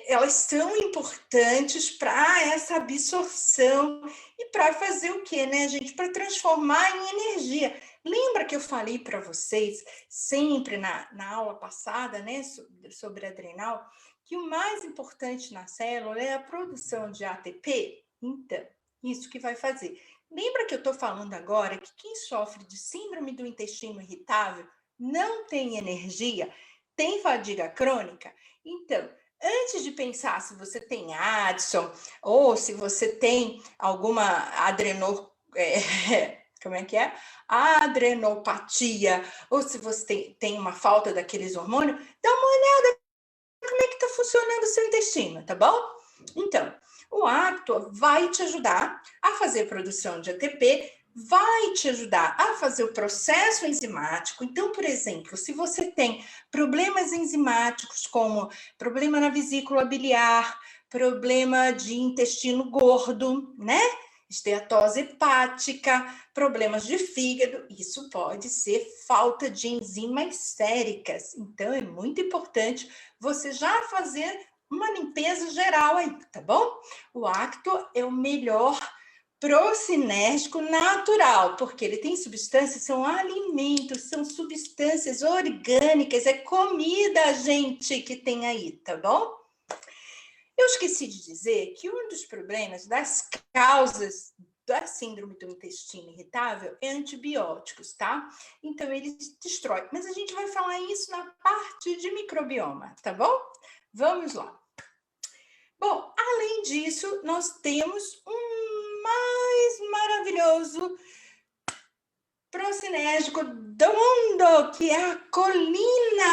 S1: elas são importantes para essa absorção e para fazer o quê, né, gente? Para transformar em energia. Lembra que eu falei para vocês, sempre na aula passada, né, sobre adrenal, que o mais importante na célula é a produção de ATP? Então, isso que vai fazer. Lembra que eu estou falando agora que quem sofre de síndrome do intestino irritável não tem energia, tem fadiga crônica? Então, antes de pensar se você tem Addison ou se você tem alguma como é que é? Adrenopatia, ou se você tem uma falta daqueles hormônios, dá uma olhada como é que está funcionando o seu intestino, tá bom? Então, o Actua vai te ajudar a fazer produção de ATP, vai te ajudar a fazer o processo enzimático. Então, por exemplo, se você tem problemas enzimáticos como problema na vesícula biliar, problema de intestino gordo, né? Esteatose hepática, problemas de fígado, isso pode ser falta de enzimas séricas. Então, é muito importante você já fazer uma limpeza geral aí, tá bom? O Actua é o melhor procinérgico natural, porque ele tem substâncias, são alimentos, são substâncias orgânicas, é comida, gente, que tem aí, tá bom? Eu esqueci de dizer que um dos problemas das causas da síndrome do intestino irritável é antibióticos, tá? Então, eles destroem. Mas a gente vai falar isso na parte de microbioma, tá bom? Vamos lá. Bom, além disso, nós temos um mais maravilhoso procinérgico do mundo, que é a colina.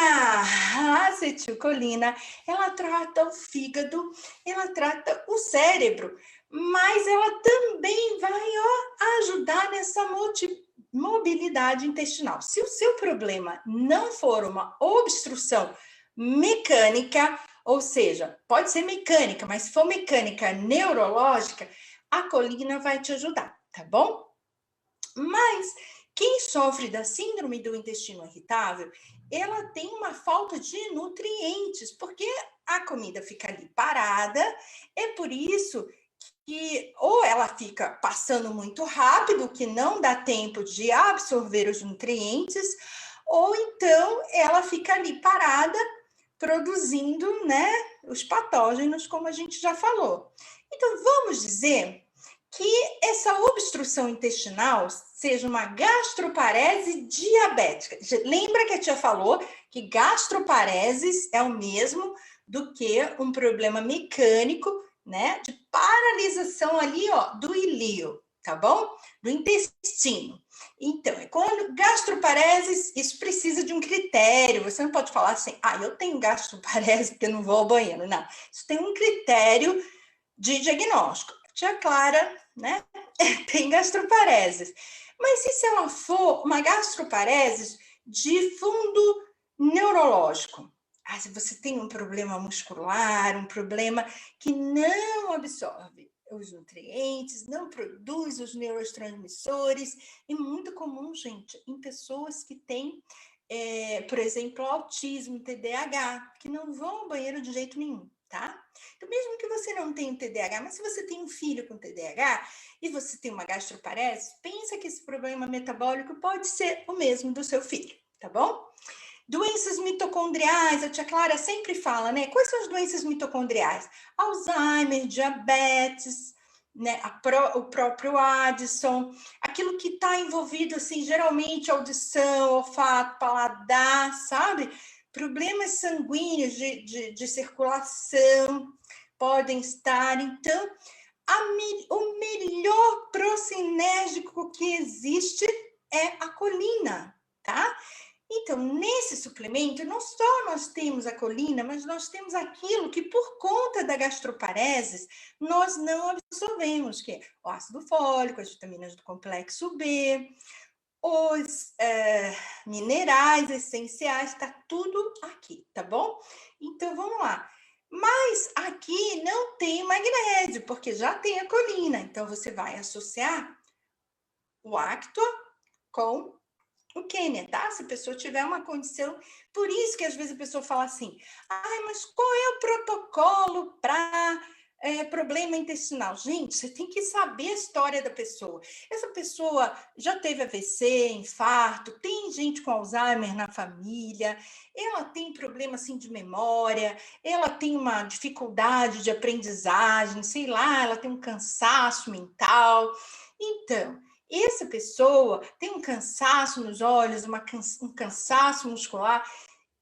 S1: A acetilcolina, ela trata o fígado, ela trata o cérebro, mas ela também vai ajudar nessa mobilidade intestinal. Se o seu problema não for uma obstrução mecânica, ou seja, pode ser mecânica, mas se for mecânica neurológica, a colina vai te ajudar, tá bom? Mas quem sofre da síndrome do intestino irritável, ela tem uma falta de nutrientes, porque a comida fica ali parada, é por isso que ou ela fica passando muito rápido, que não dá tempo de absorver os nutrientes, ou então ela fica ali parada, produzindo, né, os patógenos, como a gente já falou. Então, vamos dizer que essa obstrução intestinal seja uma gastroparese diabética. Lembra que a tia falou que gastropareses é o mesmo do que um problema mecânico, né, de paralisação ali, ó, do ilío, tá bom? Do intestino. Então, quando gastropareses, isso precisa de um critério. Você não pode falar assim, eu tenho gastroparese porque eu não vou ao banheiro. Não, isso tem um critério de diagnóstico. Tia Clara, né, tem gastropareses. Mas e se ela for uma gastroparese de fundo neurológico? Se você tem um problema muscular, um problema que não absorve os nutrientes, não produz os neurotransmissores, é muito comum, gente, em pessoas que têm, por exemplo, autismo, TDAH, que não vão ao banheiro de jeito nenhum, tá? Então, mesmo que você não tenha TDAH, mas se você tem um filho com TDAH e você tem uma gastroparese, pensa que esse problema metabólico pode ser o mesmo do seu filho, tá bom? Doenças mitocondriais, a tia Clara sempre fala, né? Quais são as doenças mitocondriais? Alzheimer, diabetes, né? O próprio Addison, aquilo que está envolvido, assim, geralmente audição, olfato, paladar, sabe? Problemas sanguíneos de circulação podem estar. Então, o melhor procinérgico que existe é a colina, tá? Então, nesse suplemento, não só nós temos a colina, mas nós temos aquilo que, por conta da gastroparesis, nós não absorvemos, que é o ácido fólico, as vitaminas do complexo B, os minerais essenciais, tá tudo aqui, tá bom? Então, vamos lá. Mas aqui não tem magnésio, porque já tem a colina. Então, você vai associar o Actua com o Quênia, tá? Se a pessoa tiver uma condição, por isso que às vezes a pessoa fala assim, mas qual é o protocolo para problema intestinal? Gente, você tem que saber a história da pessoa. Essa pessoa já teve AVC, infarto, tem gente com Alzheimer na família, ela tem problema assim de memória, ela tem uma dificuldade de aprendizagem, sei lá, ela tem um cansaço mental. Então, essa pessoa tem um cansaço nos olhos, um cansaço muscular,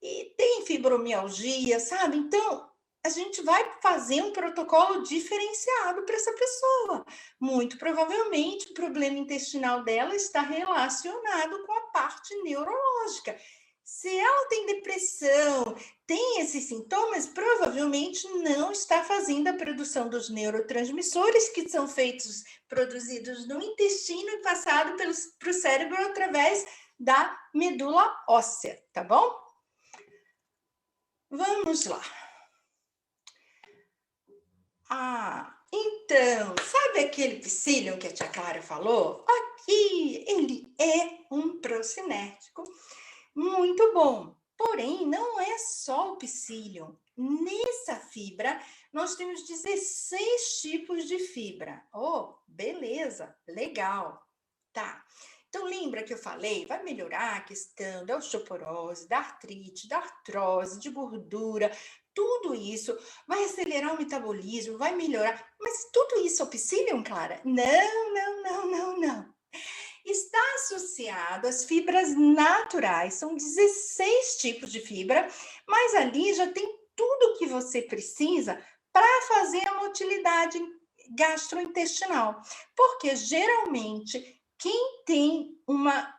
S1: e tem fibromialgia, sabe? Então, a gente vai fazer um protocolo diferenciado para essa pessoa. Muito provavelmente, o problema intestinal dela está relacionado com a parte neurológica. Se ela tem depressão, tem esses sintomas, provavelmente não está fazendo a produção dos neurotransmissores que são produzidos no intestino e passados para o cérebro através da medula óssea, tá bom? Vamos lá. Então, sabe aquele psyllium que a tia Clara falou? Aqui, ele é um procinético muito bom. Porém, não é só o psyllium. Nessa fibra, nós temos 16 tipos de fibra. Beleza, legal. Tá. Então, lembra que eu falei? Vai melhorar a questão da osteoporose, da artrite, da artrose, de gordura, tudo isso. Vai acelerar o metabolismo, vai melhorar. Mas tudo isso é o psyllium, Clara? Não. Está associado às fibras naturais. São 16 tipos de fibra, mas ali já tem tudo o que você precisa para fazer a motilidade gastrointestinal. Porque, geralmente, quem tem uma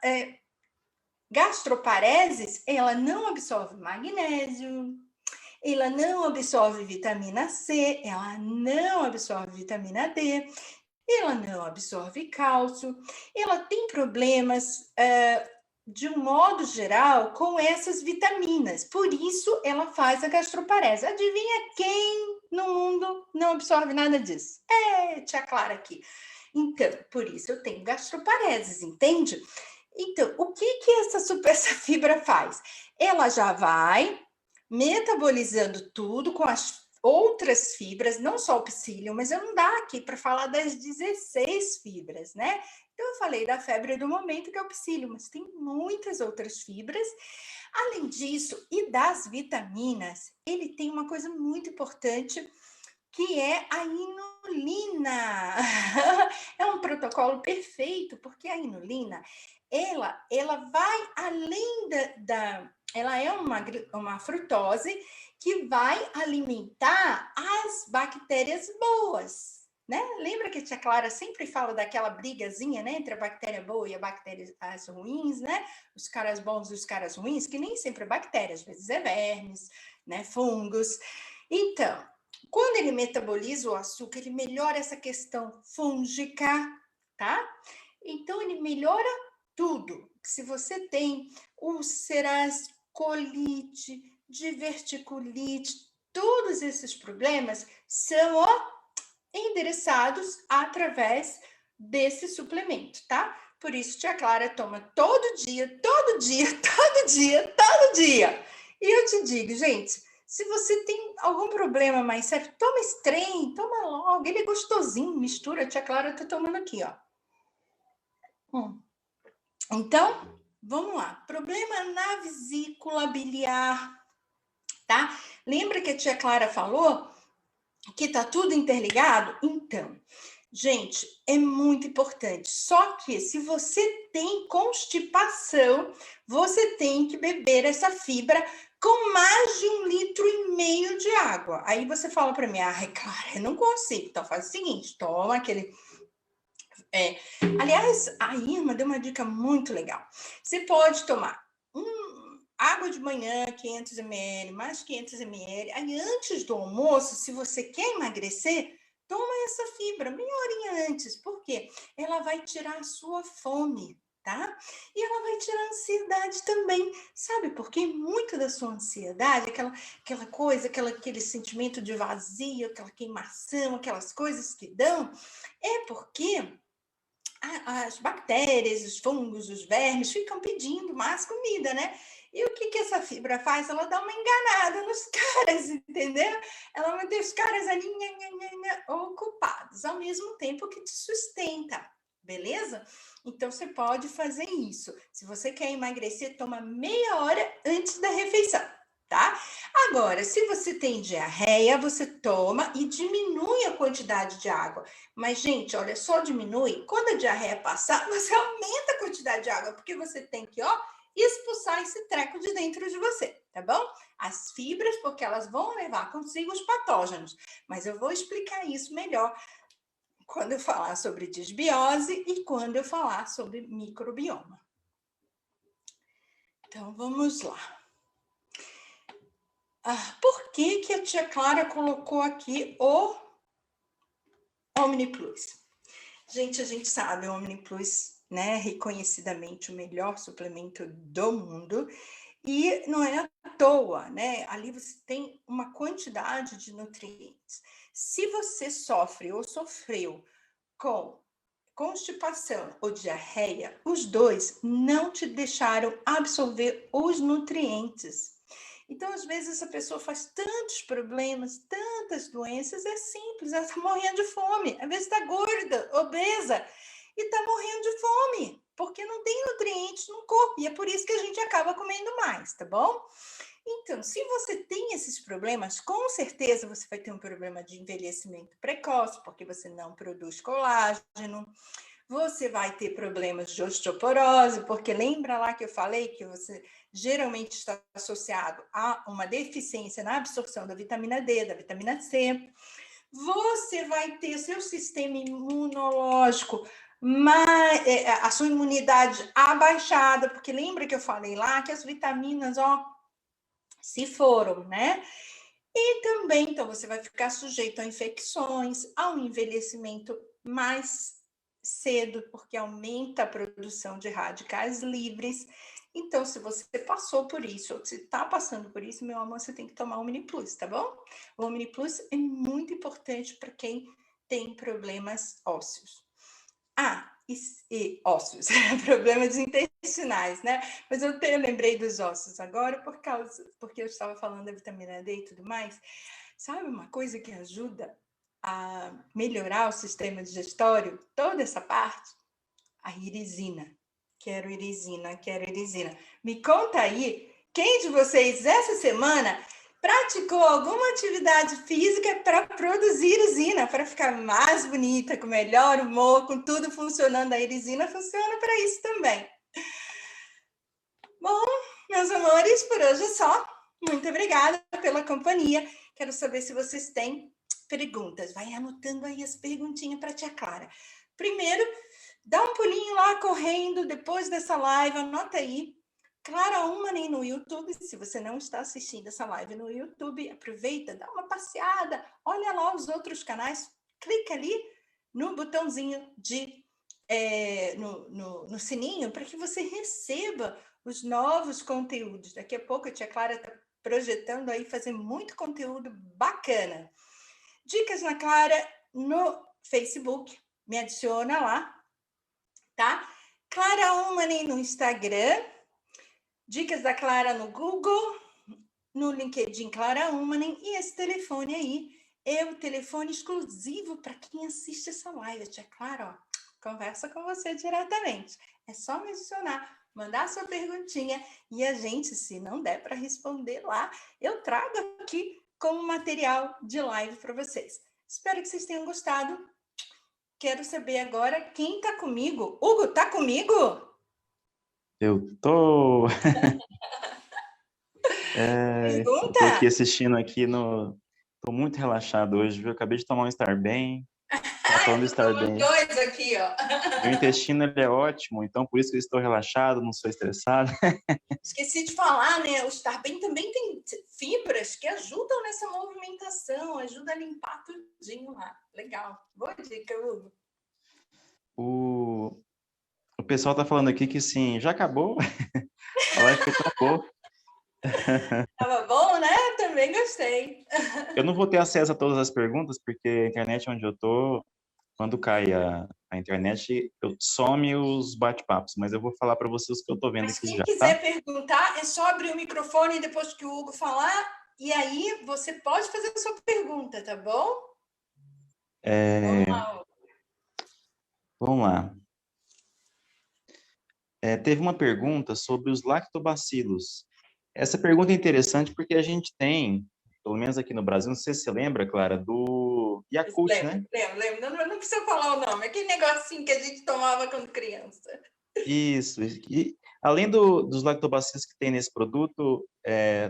S1: gastroparesis, ela não absorve magnésio, ela não absorve vitamina C, ela não absorve vitamina D, ela não absorve cálcio, ela tem problemas, de um modo geral, com essas vitaminas. Por isso, ela faz a gastroparese. Adivinha quem no mundo não absorve nada disso? Tia Clara aqui. Então, por isso eu tenho gastropareses, entende? Então, o que que essa fibra faz? Ela já vai metabolizando tudo com as outras fibras, não só o psyllium, mas eu não dá aqui para falar das 16 fibras, né? Então, eu falei da febre do momento, que é o psyllium, mas tem muitas outras fibras. Além disso, e das vitaminas, ele tem uma coisa muito importante, que é a inulina. É um protocolo perfeito, porque a inulina, ela vai além ela é uma frutose que vai alimentar as bactérias boas, né? Lembra que a tia Clara sempre fala daquela brigazinha, né, entre a bactéria boa e a bactéria as ruins, né? Os caras bons e os caras ruins, que nem sempre é bactéria, às vezes é vermes, né, fungos. Então, quando ele metaboliza o açúcar, ele melhora essa questão fúngica, tá? Então, ele melhora tudo. Se você tem úlceras, colite, diverticulite, todos esses problemas são endereçados através desse suplemento, tá? Por isso, tia Clara toma todo dia, todo dia, todo dia, todo dia. E eu te digo, gente, se você tem algum problema mais sério, toma esse trem, toma logo. Ele é gostosinho, mistura. A tia Clara tá tomando aqui, ó. Então, vamos lá. Problema na vesícula biliar, tá? Lembra que a tia Clara falou que tá tudo interligado? Então, gente, é muito importante. Só que se você tem constipação, você tem que beber essa fibra com mais de 1,5 litro de água. Aí você fala para mim, Clara, eu não consigo. Então faz o seguinte, toma aquele... Aliás, a Irma deu uma dica muito legal. Você pode tomar água de manhã, 500 ml, mais 500 ml. Aí antes do almoço, se você quer emagrecer, toma essa fibra meia horinha antes. Por quê? Ela vai tirar a sua fome, tá? E ela vai tirar a ansiedade também. Sabe por quê? Muito da sua ansiedade, aquela coisa, aquele sentimento de vazio, aquela queimação, aquelas coisas que dão, é porque as bactérias, os fungos, os vermes ficam pedindo mais comida, né? E o que essa fibra faz? Ela dá uma enganada nos caras, entendeu? Ela mantém os caras ali ocupados, ao mesmo tempo que te sustenta, beleza? Então, você pode fazer isso. Se você quer emagrecer, toma meia hora antes da refeição, tá? Agora, se você tem diarreia, você toma e diminui a quantidade de água. Mas, gente, olha, só diminui. Quando a diarreia passar, você aumenta a quantidade de água, porque você tem que, expulsar esse treco de dentro de você, tá bom? As fibras, porque elas vão levar consigo os patógenos. Mas eu vou explicar isso melhor quando eu falar sobre disbiose e quando eu falar sobre microbioma. Então, vamos lá. Por que a tia Clara colocou aqui o OmniPlus? Gente, a gente sabe, o OmniPlus, né, reconhecidamente o melhor suplemento do mundo, e não é à toa, né? Ali você tem uma quantidade de nutrientes. Se você sofre ou sofreu com constipação ou diarreia, os dois não te deixaram absorver os nutrientes. Então, às vezes, essa pessoa faz tantos problemas, tantas doenças, é simples, ela está morrendo de fome. Às vezes está gorda, obesa, e está morrendo de fome, porque não tem nutrientes no corpo, e é por isso que a gente acaba comendo mais, tá bom? Então, se você tem esses problemas, com certeza você vai ter um problema de envelhecimento precoce, porque você não produz colágeno. Você vai ter problemas de osteoporose, porque lembra lá que eu falei que você geralmente está associado a uma deficiência na absorção da vitamina D, da vitamina C. Você vai ter seu sistema imunológico, a sua imunidade abaixada, porque lembra que eu falei lá que as vitaminas, se foram, né? E também, então, você vai ficar sujeito a infecções, a um envelhecimento mais cedo, porque aumenta a produção de radicais livres. Então, se você passou por isso, ou se está passando por isso, meu amor, você tem que tomar o OmniPlus, tá bom? O OmniPlus é muito importante para quem tem problemas ósseos. E ossos, problemas intestinais, né? Mas eu lembrei dos ossos agora porque eu estava falando da vitamina D e tudo mais. Sabe uma coisa que ajuda a melhorar o sistema digestório? Toda essa parte? A irisina. Quero irisina, quero irisina. Me conta aí, quem de vocês essa semana praticou alguma atividade física para produzir irisina, para ficar mais bonita, com melhor humor, com tudo funcionando? A irisina funciona para isso também. Bom, meus amores, por hoje é só. Muito obrigada pela companhia. Quero saber se vocês têm perguntas. Vai anotando aí as perguntinhas para a tia Clara. Primeiro, dá um pulinho lá correndo depois dessa live, anota aí. Clara Ummanen no YouTube. Se você não está assistindo essa live no YouTube, aproveita, dá uma passeada, olha lá os outros canais, clica ali no botãozinho no sininho para que você receba os novos conteúdos. Daqui a pouco a tia Clara está projetando aí fazer muito conteúdo bacana. Dicas na Clara no Facebook, me adiciona lá, tá? Clara Ummanen no Instagram, Dicas da Clara no Google, no LinkedIn Clara Ummanen, e esse telefone aí é o telefone exclusivo para quem assiste essa live. A tia Clara, ó, conversa com você diretamente. É só me adicionar, mandar sua perguntinha e a gente, se não der para responder lá, eu trago aqui como material de live para vocês. Espero que vocês tenham gostado. Quero saber agora quem está comigo. Hugo, tá comigo?
S2: Eu tô... eu tô aqui
S1: Pergunta?
S2: assistindo aqui no... Tô muito relaxado hoje, viu? Eu acabei de tomar um Star Bem. Tá falando de
S1: Tô
S2: Star
S1: tomando
S2: Bem.
S1: dois aqui, ó.
S2: Meu intestino, ele é ótimo, então por isso que eu estou relaxado, não sou estressado.
S1: Esqueci de falar, né? O Star Bem também tem fibras que ajudam nessa movimentação, ajuda a limpar tudinho lá. Legal. Boa dica, Hugo.
S2: O pessoal tá falando aqui que, sim, já acabou. A live foi tão boa.
S1: Tava bom, né? Também gostei.
S2: Eu não vou ter acesso a todas as perguntas, porque a internet onde eu tô, quando cai a internet, eu some os bate-papos, mas eu vou falar para vocês o que eu tô vendo
S1: Mas
S2: aqui
S1: quem
S2: já, tá?
S1: quiser perguntar, é só abrir o microfone depois que o Hugo falar, e aí você pode fazer a sua pergunta, tá bom? Vamos lá, Hugo.
S2: Vamos lá. Teve uma pergunta sobre os lactobacilos. Essa pergunta é interessante porque a gente tem, pelo menos aqui no Brasil, não sei se você lembra, Clara, do Yakult, né?
S1: Lembro. Não precisa falar o nome. Aquele negocinho que a gente tomava quando criança.
S2: Isso. E além dos lactobacilos que tem nesse produto,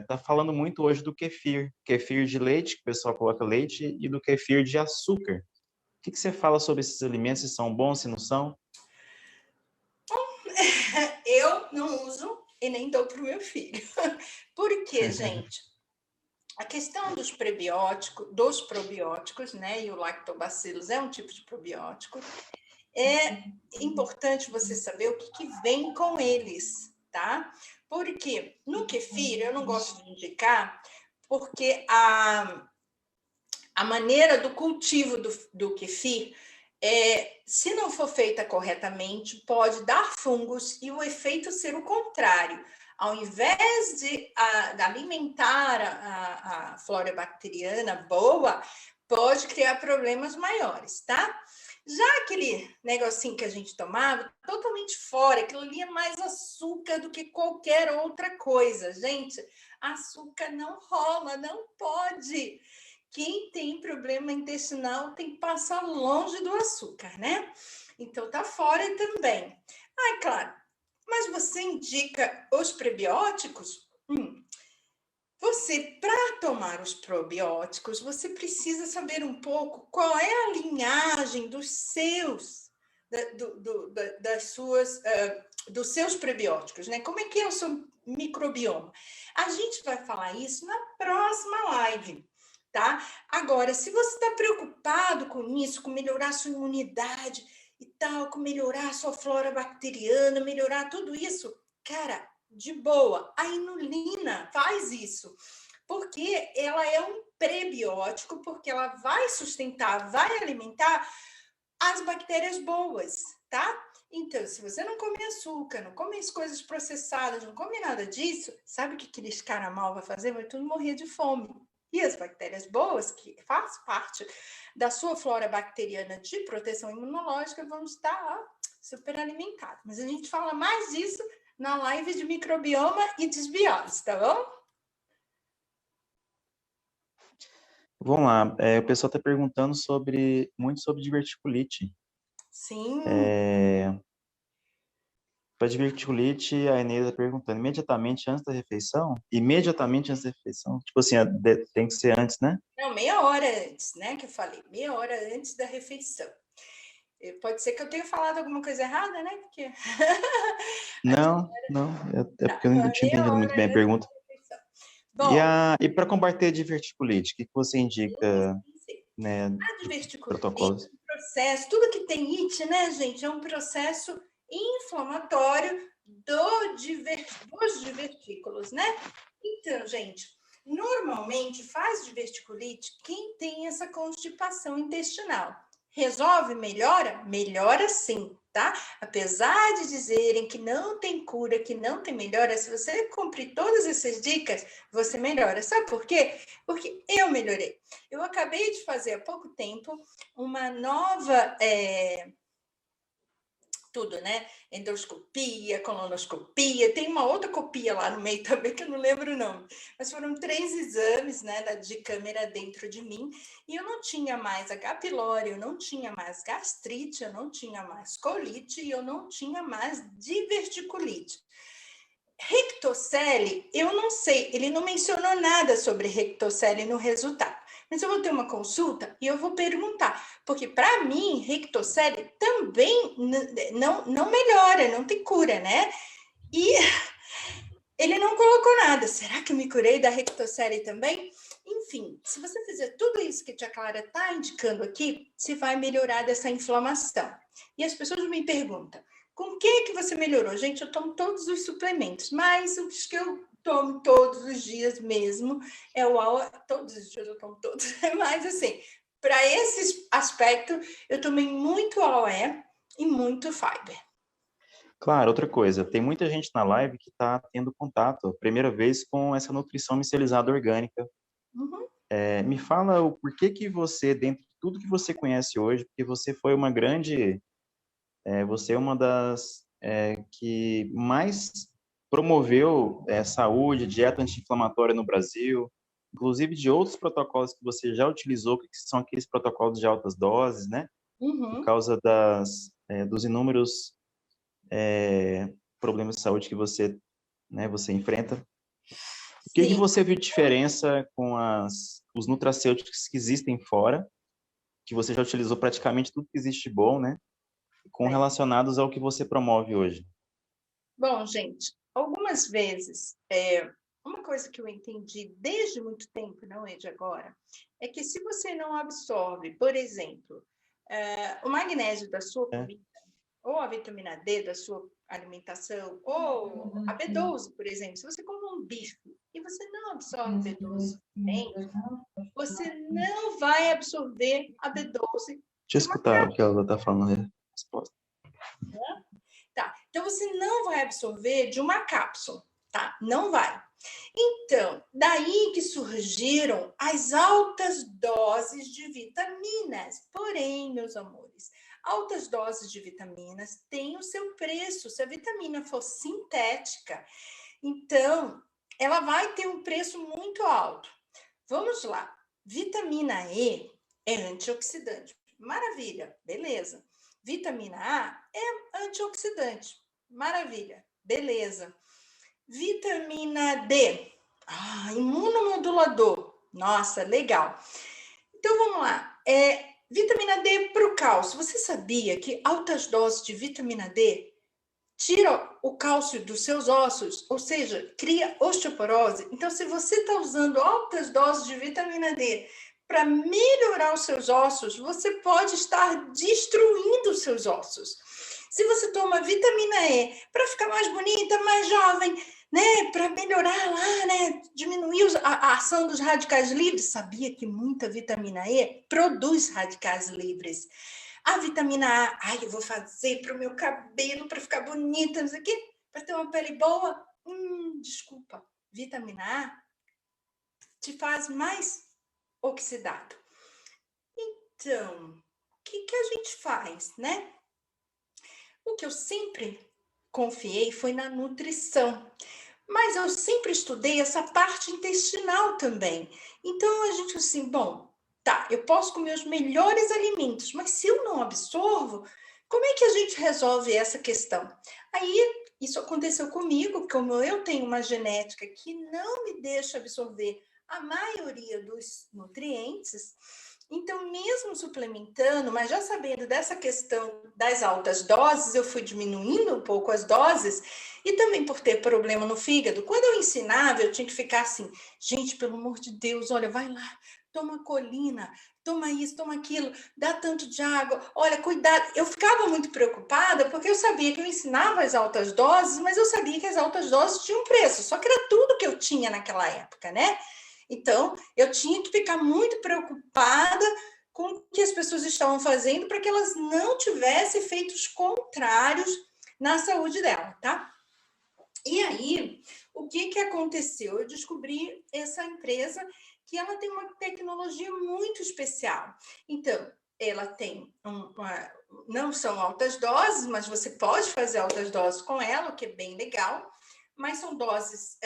S2: tá falando muito hoje do kefir. Kefir de leite, que o pessoal coloca leite, e do kefir de açúcar. O que você fala sobre esses alimentos? Se são bons, se não são?
S1: Eu não uso e nem dou para o meu filho. Por quê, gente? A questão dos probióticos, né? E o lactobacillus é um tipo de probiótico. É importante você saber o que vem com eles, tá? Porque no kefir, eu não gosto de indicar, porque a maneira do cultivo do kefir, se não for feita corretamente, pode dar fungos e o efeito ser o contrário. Ao invés de alimentar a flora bacteriana boa, pode criar problemas maiores, tá? Já aquele negocinho que a gente tomava, totalmente fora, aquilo ali é mais açúcar do que qualquer outra coisa. Gente, açúcar não rola, não pode. Quem tem problema intestinal tem que passar longe do açúcar, né? Então tá fora também. Ai, claro, mas você indica os prebióticos? Você, para tomar os probióticos, você precisa saber um pouco qual é a linhagem dos seus, dos seus prebióticos, né? Como é que é o seu microbioma? A gente vai falar isso na próxima live, tá? Agora, se você está preocupado com isso, com melhorar a sua imunidade e tal, com melhorar a sua flora bacteriana, melhorar tudo isso, cara, de boa. A inulina faz isso, porque ela é um prebiótico, porque ela vai sustentar, vai alimentar as bactérias boas. tá? Então, se você não come açúcar, não come as coisas processadas, não come nada disso, sabe o que aquele cara mal vai fazer? Vai tudo morrer de fome. E as bactérias boas, que faz parte da sua flora bacteriana de proteção imunológica, vão estar super alimentadas. Mas a gente fala mais disso na live de microbioma e desbiose, tá bom?
S2: Vamos lá, o pessoal está perguntando muito sobre diverticulite.
S1: Sim.
S2: Para diverticulite, a Inês está perguntando, imediatamente antes da refeição? Imediatamente antes da refeição? Tipo assim, tem que ser antes, né?
S1: Não, meia hora antes, né? Que eu falei, meia hora antes da refeição. Pode ser que eu tenha falado alguma coisa errada, né? Porque...
S2: Não, é porque eu não tinha entendido muito bem a pergunta.
S1: Bom,
S2: e para combater a diverticulite, o que você indica, né,
S1: a diverticulite,
S2: protocolos?
S1: processo, tudo que tem it, né, gente, é um processo inflamatório dos divertículos, né? Então, gente, normalmente faz diverticulite quem tem essa constipação intestinal. Resolve? Melhora? Melhora sim, tá? Apesar de dizerem que não tem cura, que não tem melhora, se você cumprir todas essas dicas, você melhora. Sabe por quê? Porque eu melhorei. Eu acabei de fazer há pouco tempo uma nova... tudo, né? Endoscopia, colonoscopia, tem uma outra copia lá no meio também, que eu não lembro o nome. Mas foram 3 exames, né, de câmera dentro de mim, e eu não tinha mais H. pylori, eu não tinha mais gastrite, eu não tinha mais colite, e eu não tinha mais diverticulite. Rictocele, eu não sei, ele não mencionou nada sobre rictocele no resultado. Mas eu vou ter uma consulta e eu vou perguntar, porque para mim, rictocele também não melhora, não tem cura, né? E ele não colocou nada. Será que eu me curei da rictocele também? Enfim, se você fizer tudo isso que a tia Clara está indicando aqui, você vai melhorar dessa inflamação. E as pessoas me perguntam, com o que você melhorou? Gente, eu tomo todos os suplementos, mas os que eu tomo todos os dias mesmo é o AOE. Todos os dias eu tomo todos, mas assim, para esse aspecto, eu tomei muito AOE e muito Fiber.
S2: Claro, outra coisa, tem muita gente na live que está tendo contato, primeira vez, com essa nutrição micelializada orgânica.
S1: Uhum.
S2: Me fala o porquê que você, dentro de tudo que você conhece hoje, porque você foi uma grande... você é uma das que mais promoveu saúde, dieta anti-inflamatória no Brasil, inclusive de outros protocolos que você já utilizou, que são aqueles protocolos de altas doses, né?
S1: Uhum.
S2: Por causa dos inúmeros problemas de saúde que você enfrenta. O que você viu de diferença com os nutracêuticos que existem fora, que você já utilizou praticamente tudo que existe de bom, né? Relacionados ao que você promove hoje?
S1: Bom, gente, algumas vezes, uma coisa que eu entendi desde muito tempo, não é de agora, é que se você não absorve, por exemplo, o magnésio da sua comida, ou a vitamina D da sua alimentação, ou a B12, por exemplo, se você come um bife e você não absorve B12 bem, você não vai absorver a B12.
S2: Deixa eu escutar o que ela está falando a resposta.
S1: Tá, então você não vai absorver de uma cápsula, tá? Não vai. Então, daí que surgiram as altas doses de vitaminas. Porém, meus amores, altas doses de vitaminas têm o seu preço. Se a vitamina for sintética, então ela vai ter um preço muito alto. Vamos lá. Vitamina E é antioxidante. Maravilha, beleza. Vitamina A é antioxidante. Maravilha, beleza. Vitamina D, imunomodulador. Nossa, legal. Então vamos lá. Vitamina D para o cálcio. Você sabia que altas doses de vitamina D tira o cálcio dos seus ossos, ou seja, cria osteoporose? Então, se você está usando altas doses de vitamina D para melhorar os seus ossos, você pode estar destruindo os seus ossos. Se você toma vitamina E para ficar mais bonita, mais jovem, né, para melhorar lá, né, diminuir a ação dos radicais livres, sabia que muita vitamina E produz radicais livres. A vitamina A, ai, eu vou fazer para o meu cabelo, para ficar bonita, não sei o quê, para ter uma pele boa. Desculpa, vitamina A te faz mais oxidado. Então, o que a gente faz, né? O que eu sempre confiei foi na nutrição, mas eu sempre estudei essa parte intestinal também. Então, a gente assim, bom, tá, eu posso comer os melhores alimentos, mas se eu não absorvo, como é que a gente resolve essa questão? Aí, isso aconteceu comigo, como eu tenho uma genética que não me deixa absorver a maioria dos nutrientes, então, mesmo suplementando, mas já sabendo dessa questão das altas doses, eu fui diminuindo um pouco as doses, e também por ter problema no fígado. Quando eu ensinava, eu tinha que ficar assim, gente, pelo amor de Deus, olha, vai lá, toma colina, toma isso, toma aquilo, dá tanto de água, olha, cuidado. Eu ficava muito preocupada, porque eu sabia que eu ensinava as altas doses, mas eu sabia que as altas doses tinham preço, só que era tudo que eu tinha naquela época, né? Então, eu tinha que ficar muito preocupada com o que as pessoas estavam fazendo para que elas não tivessem efeitos contrários na saúde dela, tá? E aí, o que aconteceu? Eu descobri essa empresa que ela tem uma tecnologia muito especial. Então, ela tem não são altas doses, mas você pode fazer altas doses com ela, o que é bem legal, mas são doses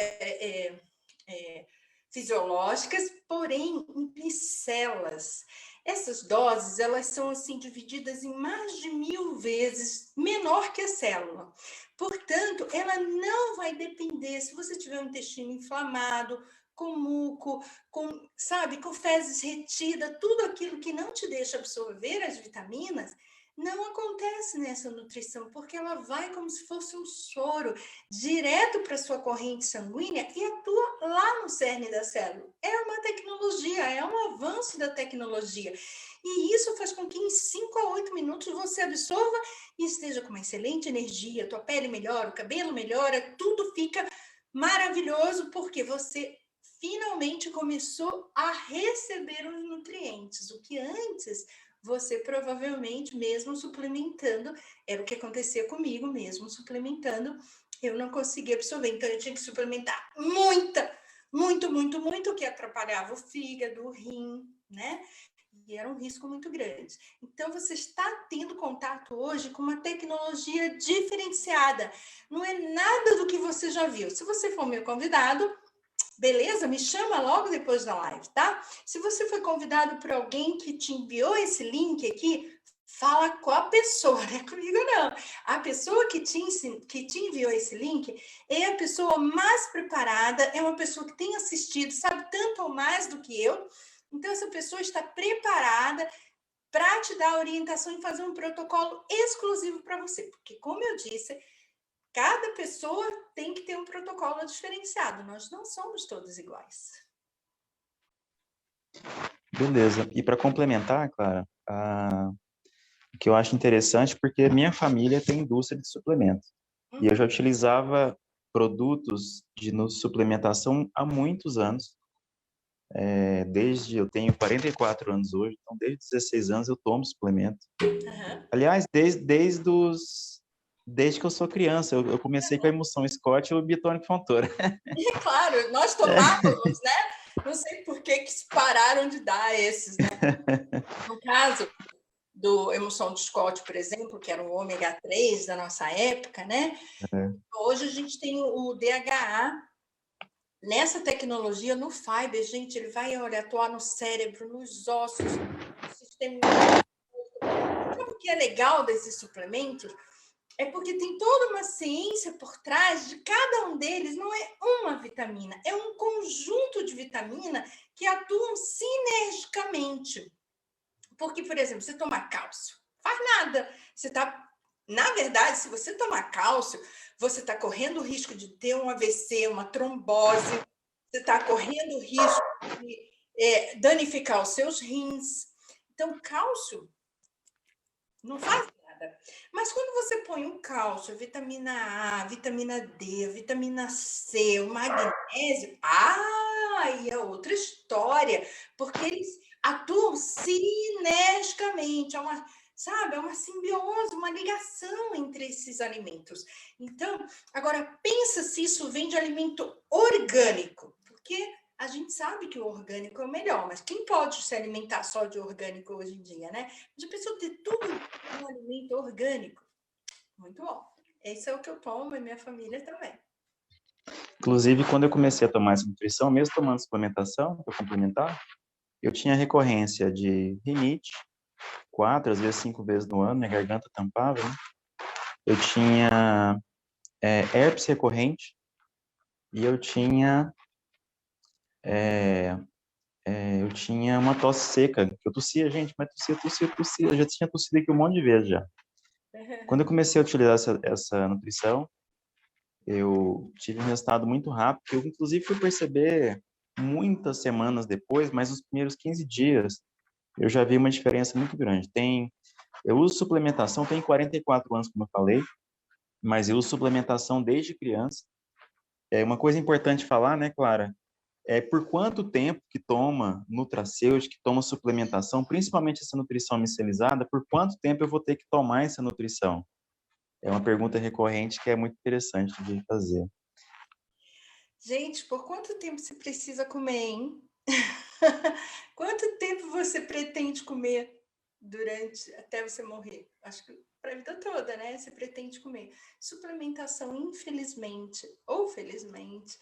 S1: fisiológicas, porém em picelas. Essas doses, elas são assim divididas em mais de 1000 vezes menor que a célula. Portanto, ela não vai depender, se você tiver um intestino inflamado, com muco, com fezes retida, tudo aquilo que não te deixa absorver as vitaminas, não acontece nessa nutrição, porque ela vai como se fosse um soro direto para a sua corrente sanguínea e atua lá no cerne da célula. É uma tecnologia, é um avanço da tecnologia. E isso faz com que em 5 a 8 minutos você absorva e esteja com uma excelente energia, tua pele melhora, o cabelo melhora, tudo fica maravilhoso, porque você finalmente começou a receber os nutrientes, o que antes você provavelmente, mesmo suplementando, era o que acontecia comigo mesmo, suplementando, eu não conseguia absorver. Então, eu tinha que suplementar muito, que atrapalhava o fígado, o rim, né? E era um risco muito grande. Então, você está tendo contato hoje com uma tecnologia diferenciada. Não é nada do que você já viu. Se você for meu convidado, beleza? Me chama logo depois da live, tá? Se você foi convidado por alguém que te enviou esse link aqui, fala com a pessoa, não é comigo não. A pessoa que te enviou esse link é a pessoa mais preparada, é uma pessoa que tem assistido, sabe tanto ou mais do que eu. Então, essa pessoa está preparada para te dar orientação e fazer um protocolo exclusivo para você. Porque, como eu disse, cada pessoa tem que ter um protocolo diferenciado. Nós não somos todos iguais.
S2: Beleza. E para complementar, Clara, o que eu acho interessante, porque minha família tem indústria de suplementos. E eu já utilizava produtos de suplementação há muitos anos. Eu tenho 44 anos hoje, então desde 16 anos eu tomo suplemento.
S1: Uhum.
S2: Aliás, desde que eu sou criança, eu comecei com a Emulsion Scott e o Biotônico Fontoura.
S1: E claro, nós tomávamos, né? Não sei por que pararam de dar esses, né? No caso do Emulsion Scott, por exemplo, que era o ômega 3 da nossa época, né? Hoje a gente tem o DHA. Nessa tecnologia, no Fiber, gente, ele vai atuar no cérebro, nos ossos, no sistema. Sabe o que é legal desses suplementos? É porque tem toda uma ciência por trás de cada um deles, não é uma vitamina, é um conjunto de vitamina que atuam sinergicamente. Porque, por exemplo, você tomar cálcio, faz nada. Na verdade, se você tomar cálcio, você está correndo o risco de ter um AVC, uma trombose, você está correndo o risco de danificar os seus rins. Então, cálcio não faz nada. Mas quando você põe o cálcio, a vitamina A, a vitamina D, a vitamina C, o magnésio, aí é outra história, porque eles atuam sinergicamente, sabe? É uma simbiose, uma ligação entre esses alimentos. Então, agora pensa se isso vem de alimento orgânico, porque a gente sabe que o orgânico é o melhor, mas quem pode se alimentar só de orgânico hoje em dia, né? Já pensou ter tudo um alimento orgânico? Muito bom. Esse é o que eu tomo e minha família também.
S2: Inclusive, quando eu comecei a tomar essa nutrição, mesmo tomando suplementação para complementar, eu tinha recorrência de rinite, 4, às vezes 5 vezes no ano, minha garganta tampava, né? Eu tinha herpes recorrente e eu tinha uma tosse seca, que eu tossia, gente, mas tossia, eu já tinha tossido aqui um monte de vezes já. Quando eu comecei a utilizar essa nutrição, eu tive um resultado muito rápido, que eu inclusive fui perceber muitas semanas depois, mas nos primeiros 15 dias eu já vi uma diferença muito grande. Eu uso suplementação, tenho 44 anos, como eu falei, mas eu uso suplementação desde criança. É uma coisa importante falar, né, Clara? Por quanto tempo que toma nutracêutico, que toma suplementação, principalmente essa nutrição micelializada, por quanto tempo eu vou ter que tomar essa nutrição? É uma pergunta recorrente que é muito interessante de fazer.
S1: Gente, por quanto tempo você precisa comer, hein? Quanto tempo você pretende comer até você morrer? Acho que para a vida toda, né? Você pretende comer. Suplementação, infelizmente ou felizmente,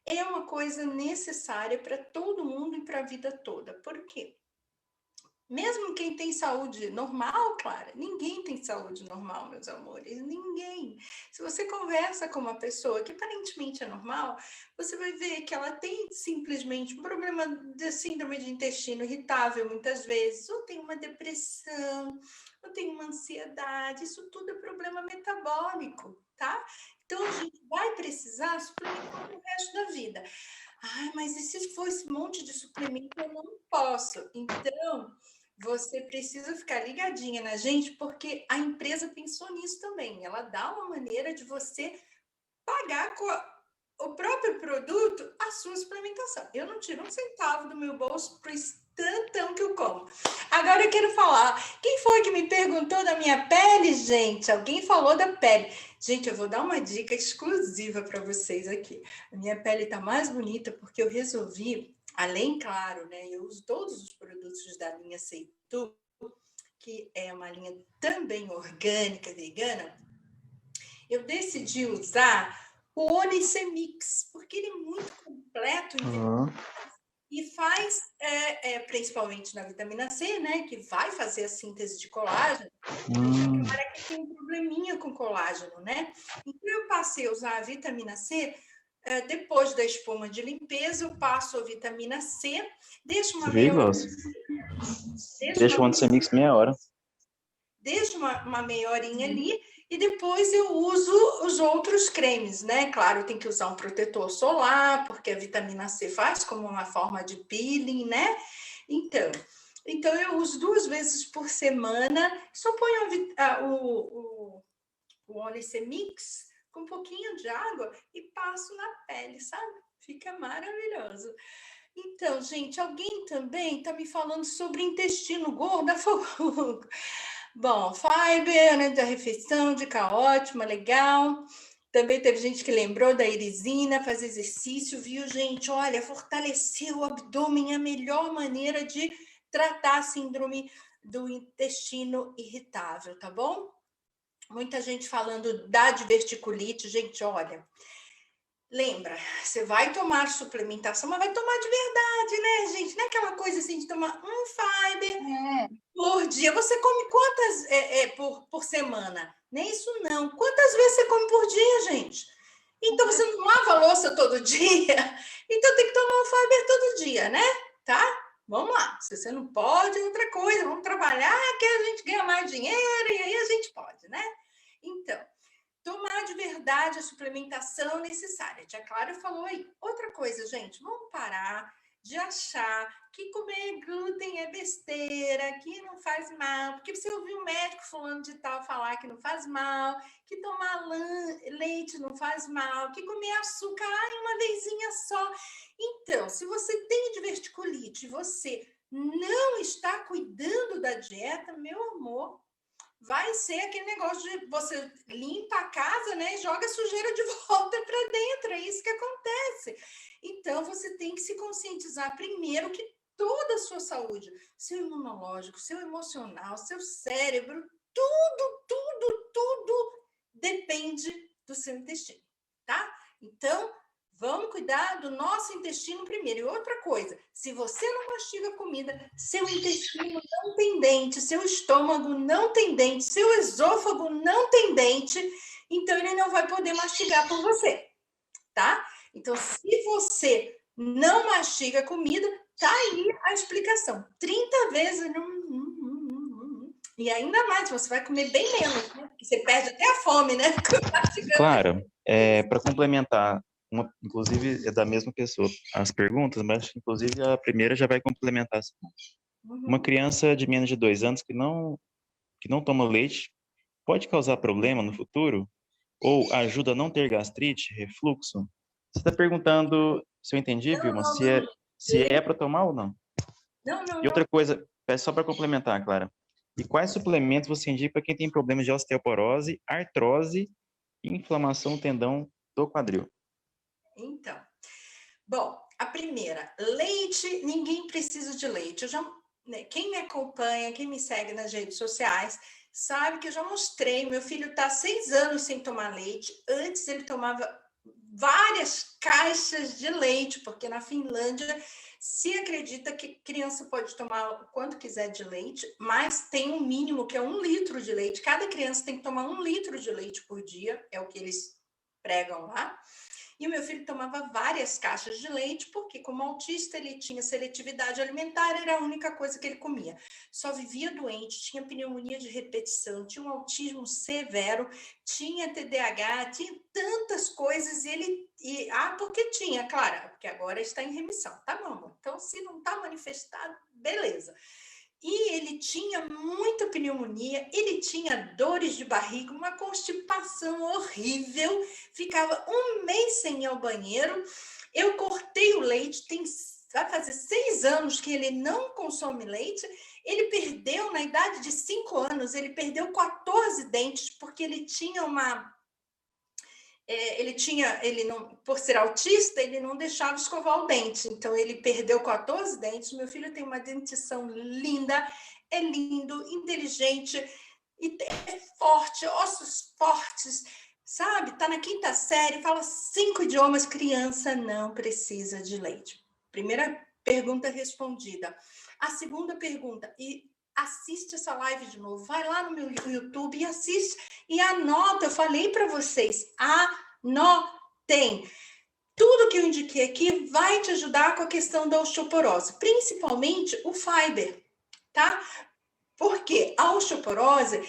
S1: é uma coisa necessária para todo mundo e para a vida toda. Por quê? Mesmo quem tem saúde normal, Clara, ninguém tem saúde normal, meus amores, ninguém. Se você conversa com uma pessoa que aparentemente é normal, você vai ver que ela tem simplesmente um problema de síndrome de intestino irritável, muitas vezes, ou tem uma depressão, ou tem uma ansiedade, isso tudo é problema metabólico, tá? Então, a gente vai precisar suplementar o resto da vida. Ai, mas e se for esse monte de suplemento, eu não posso. Então, você precisa ficar ligadinha na gente, porque a empresa pensou nisso também. Ela dá uma maneira de você pagar com o próprio produto a sua suplementação. Eu não tiro um centavo do meu bolso para esse tantão que eu como. Agora eu quero falar. Quem foi que me perguntou da minha pele, gente? Alguém falou da pele. Gente, eu vou dar uma dica exclusiva para vocês aqui. A minha pele está mais bonita porque eu resolvi, além, claro, né? Eu uso todos os produtos da linha Seitu, que é uma linha também orgânica, vegana. Eu decidi usar o Onicemix, porque ele é muito completo e faz, principalmente na vitamina C, né, que vai fazer a síntese de colágeno. Para quem tem um probleminha com colágeno, né? Então, eu passei a usar a vitamina C, depois da espuma de limpeza, eu passo a vitamina C, deixo uma meia hora.
S2: Deixa o Onicemix meia hora.
S1: Deixo uma meia horinha ali, e depois eu uso os outros cremes, né? Claro, tem que usar um protetor solar, porque a vitamina C faz como uma forma de peeling, né? Então eu uso 2 vezes por semana, só ponho o Onicemix com um pouquinho de água e passo na pele, sabe? Fica maravilhoso. Então, gente, alguém também está me falando sobre intestino gordo. Bom, fiber, né, da refeição, dica ótima, legal. Também teve gente que lembrou da irisina, fazer exercício, viu, gente? Olha, fortalecer o abdômen é a melhor maneira de tratar a síndrome do intestino irritável, tá bom? Muita gente falando da diverticulite. Gente, olha, lembra, você vai tomar suplementação, mas vai tomar de verdade, né, gente? Não é aquela coisa assim de tomar um fiber por dia. Você come quantas por semana? Nem isso não. Quantas vezes você come por dia, gente? Então, você não lava a louça todo dia? Então, tem que tomar um fiber todo dia, né? Tá? Vamos lá. Se você não pode, é outra coisa. Vamos trabalhar que a gente ganha mais dinheiro e aí a gente pode, né? Então, tomar de verdade a suplementação necessária. A Tia Clara falou aí. Outra coisa, gente, vamos parar de achar que comer glúten é besteira, que não faz mal, porque você ouviu um médico fulano de tal falar que não faz mal, que tomar leite não faz mal, que comer açúcar uma vezinha só. Então, se você tem diverticulite e você não está cuidando da dieta, meu amor, vai ser aquele negócio de você limpa a casa, né, e joga a sujeira de volta para dentro. É isso que acontece. Então, você tem que se conscientizar primeiro que toda a sua saúde, seu imunológico, seu emocional, seu cérebro, tudo depende do seu intestino, tá? Então, vamos cuidar do nosso intestino primeiro. E outra coisa, se você não mastiga comida, seu intestino não tem dente, seu estômago não tem dente, seu esôfago não tem dente, então ele não vai poder mastigar por você, tá? Então, se você não mastiga comida, tá aí a explicação. 30 vezes. E ainda mais, você vai comer bem menos, né? Você perde até a fome, né?
S2: Claro, para complementar, inclusive é da mesma pessoa as perguntas, mas inclusive a primeira já vai complementar a segunda. Uma criança de menos de 2 anos que não toma leite pode causar problema no futuro? Ou ajuda a não ter gastrite, refluxo? Você está perguntando, se eu entendi, Vilma, se é para tomar ou não?
S1: Não.
S2: E outra coisa, só para complementar, Clara, e quais suplementos você indica para quem tem problemas de osteoporose, artrose e inflamação no tendão do quadril?
S1: Então, bom, a primeira, leite, ninguém precisa de leite. Quem me acompanha, quem me segue nas redes sociais, sabe que eu já mostrei, meu filho está 6 anos sem tomar leite. Antes ele tomava várias caixas de leite, porque na Finlândia se acredita que criança pode tomar o quanto quiser de leite, mas tem um mínimo que é 1 litro de leite. Cada criança tem que tomar 1 litro de leite por dia, é o que eles pregam lá. E o meu filho tomava várias caixas de leite, porque como autista ele tinha seletividade alimentar, era a única coisa que ele comia. Só vivia doente, tinha pneumonia de repetição, tinha um autismo severo, tinha TDAH, tinha tantas coisas, porque tinha, claro, porque agora está em remissão, tá bom? Então, se não está manifestado, beleza. E ele tinha muita pneumonia, ele tinha dores de barriga, uma constipação horrível, ficava 1 mês sem ir ao banheiro. Eu cortei o leite, vai fazer 6 anos que ele não consome leite. Ele perdeu, na idade de 5 anos, ele perdeu 14 dentes, porque ele tinha por ser autista, ele não deixava escovar o dente. Então, ele perdeu 14 dentes. Meu filho tem uma dentição linda, é lindo, inteligente, e é forte, ossos fortes, sabe? Tá na 5ª série, fala 5 idiomas, criança não precisa de leite. Primeira pergunta respondida. A segunda pergunta, assiste essa live de novo, vai lá no meu YouTube e assiste e anota. Eu falei para vocês, anotem. Tudo que eu indiquei aqui vai te ajudar com a questão da osteoporose, principalmente o fiber, tá? Porque a osteoporose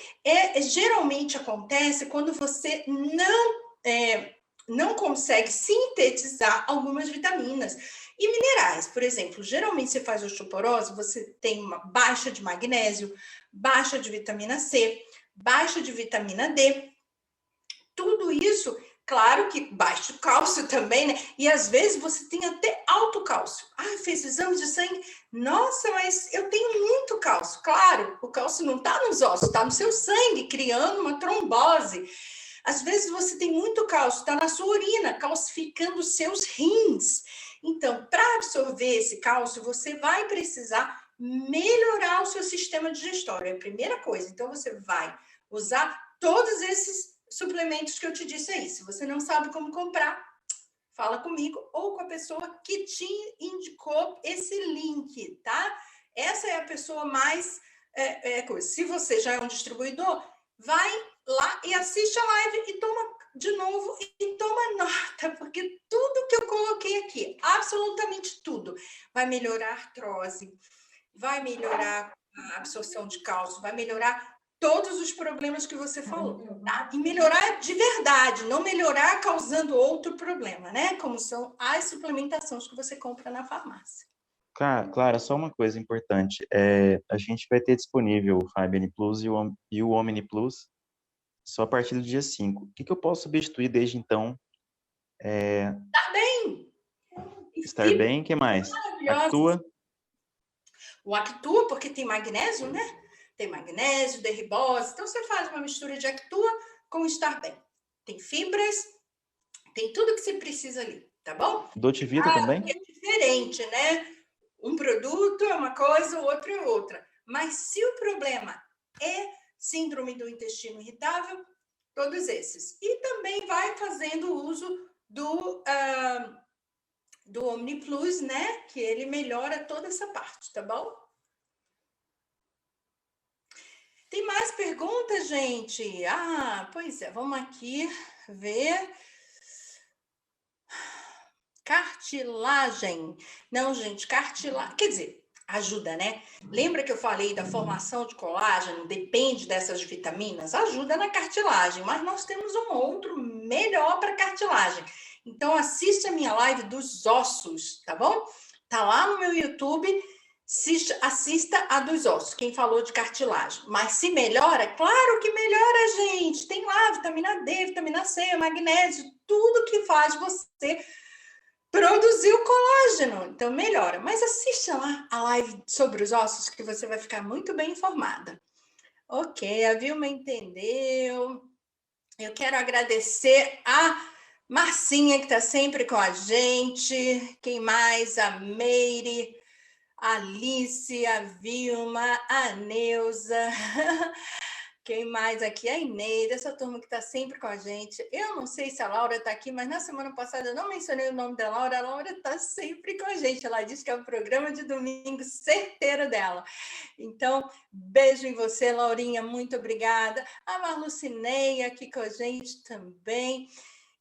S1: geralmente acontece quando você não consegue sintetizar algumas vitaminas e minerais. Por exemplo, geralmente você faz osteoporose, você tem uma baixa de magnésio, baixa de vitamina C, baixa de vitamina D. Tudo isso, claro que baixo cálcio também, né? E às vezes você tem até alto cálcio. Fez o exame de sangue. Nossa, mas eu tenho muito cálcio. Claro, o cálcio não está nos ossos, está no seu sangue, criando uma trombose. Às vezes você tem muito cálcio, está na sua urina, calcificando os seus rins. Então, para absorver esse cálcio, você vai precisar melhorar o seu sistema digestório. É a primeira coisa. Então, você vai usar todos esses suplementos que eu te disse aí. Se você não sabe como comprar, fala comigo ou com a pessoa que te indicou esse link, tá? Essa é a pessoa mais coisa. Se você já é um distribuidor, vai lá e assiste a live e toma de novo e toma nota, porque tudo que eu coloquei aqui, absolutamente tudo, vai melhorar a artrose, vai melhorar a absorção de cálcio, vai melhorar todos os problemas que você falou, tá? E melhorar de verdade, não melhorar causando outro problema, né? Como são as suplementações que você compra na farmácia.
S2: Clara, só uma coisa importante. A gente vai ter disponível o Fiber Plus e o Omni Plus só a partir do dia 5. O que eu posso substituir desde então?
S1: Tá bem!
S2: Estar bem, o que mais? Actua?
S1: O Actua, porque tem magnésio, né? tem magnésio, derribose. Então, você faz uma mistura de Actua com Estar Bem. Tem fibras, tem tudo que você precisa ali, tá bom?
S2: Dotivita também?
S1: É diferente, né? Um produto é uma coisa, o outro é outra. Mas se o problema é síndrome do intestino irritável, todos esses. E também vai fazendo uso do Omni Plus, né? Que ele melhora toda essa parte, tá bom? Tem mais perguntas, gente? Ah, pois é, vamos aqui ver. Cartilagem. Não, gente, cartilagem. Quer dizer, ajuda, né? Lembra que eu falei da formação de colágeno? Depende dessas vitaminas? Ajuda na cartilagem, mas nós temos um outro melhor para cartilagem. Então, assista a minha live dos ossos, tá bom? Tá lá no meu YouTube. Assista a dos ossos, quem falou de cartilagem. Mas se melhora, claro que melhora, gente. Tem lá vitamina D, vitamina C, magnésio, tudo que faz você produzir o colágeno. Então melhora. Mas assista lá a live sobre os ossos, que você vai ficar muito bem informada. Ok, a Vilma entendeu. Eu quero agradecer a Marcinha, que está sempre com a gente. Quem mais? A Meire, a Alice, a Vilma, a Neuza. Quem mais aqui? A Inês, essa turma que está sempre com a gente. Eu não sei se a Laura está aqui, mas na semana passada eu não mencionei o nome da Laura. A Laura está sempre com a gente. Ela diz que é o programa de domingo certeiro dela. Então, beijo em você, Laurinha. Muito obrigada. A Marlucineia aqui com a gente também.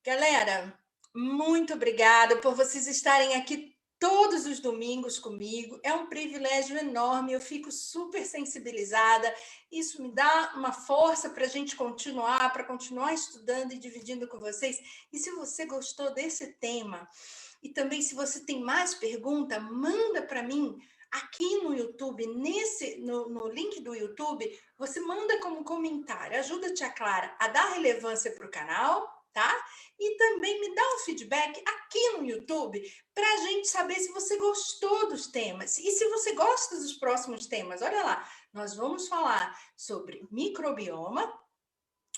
S1: Galera, muito obrigada por vocês estarem aqui todos os domingos comigo. É um privilégio enorme, eu fico super sensibilizada. Isso me dá uma força para a gente continuar, para continuar estudando e dividindo com vocês. E se você gostou desse tema, e também se você tem mais pergunta, manda para mim aqui no YouTube, no link do YouTube, você manda como comentário. Ajuda a Tia Clara a dar relevância para o canal, tá? E também me dá um feedback aqui no YouTube para a gente saber se você gostou dos temas. E se você gosta dos próximos temas, olha lá, nós vamos falar sobre microbioma,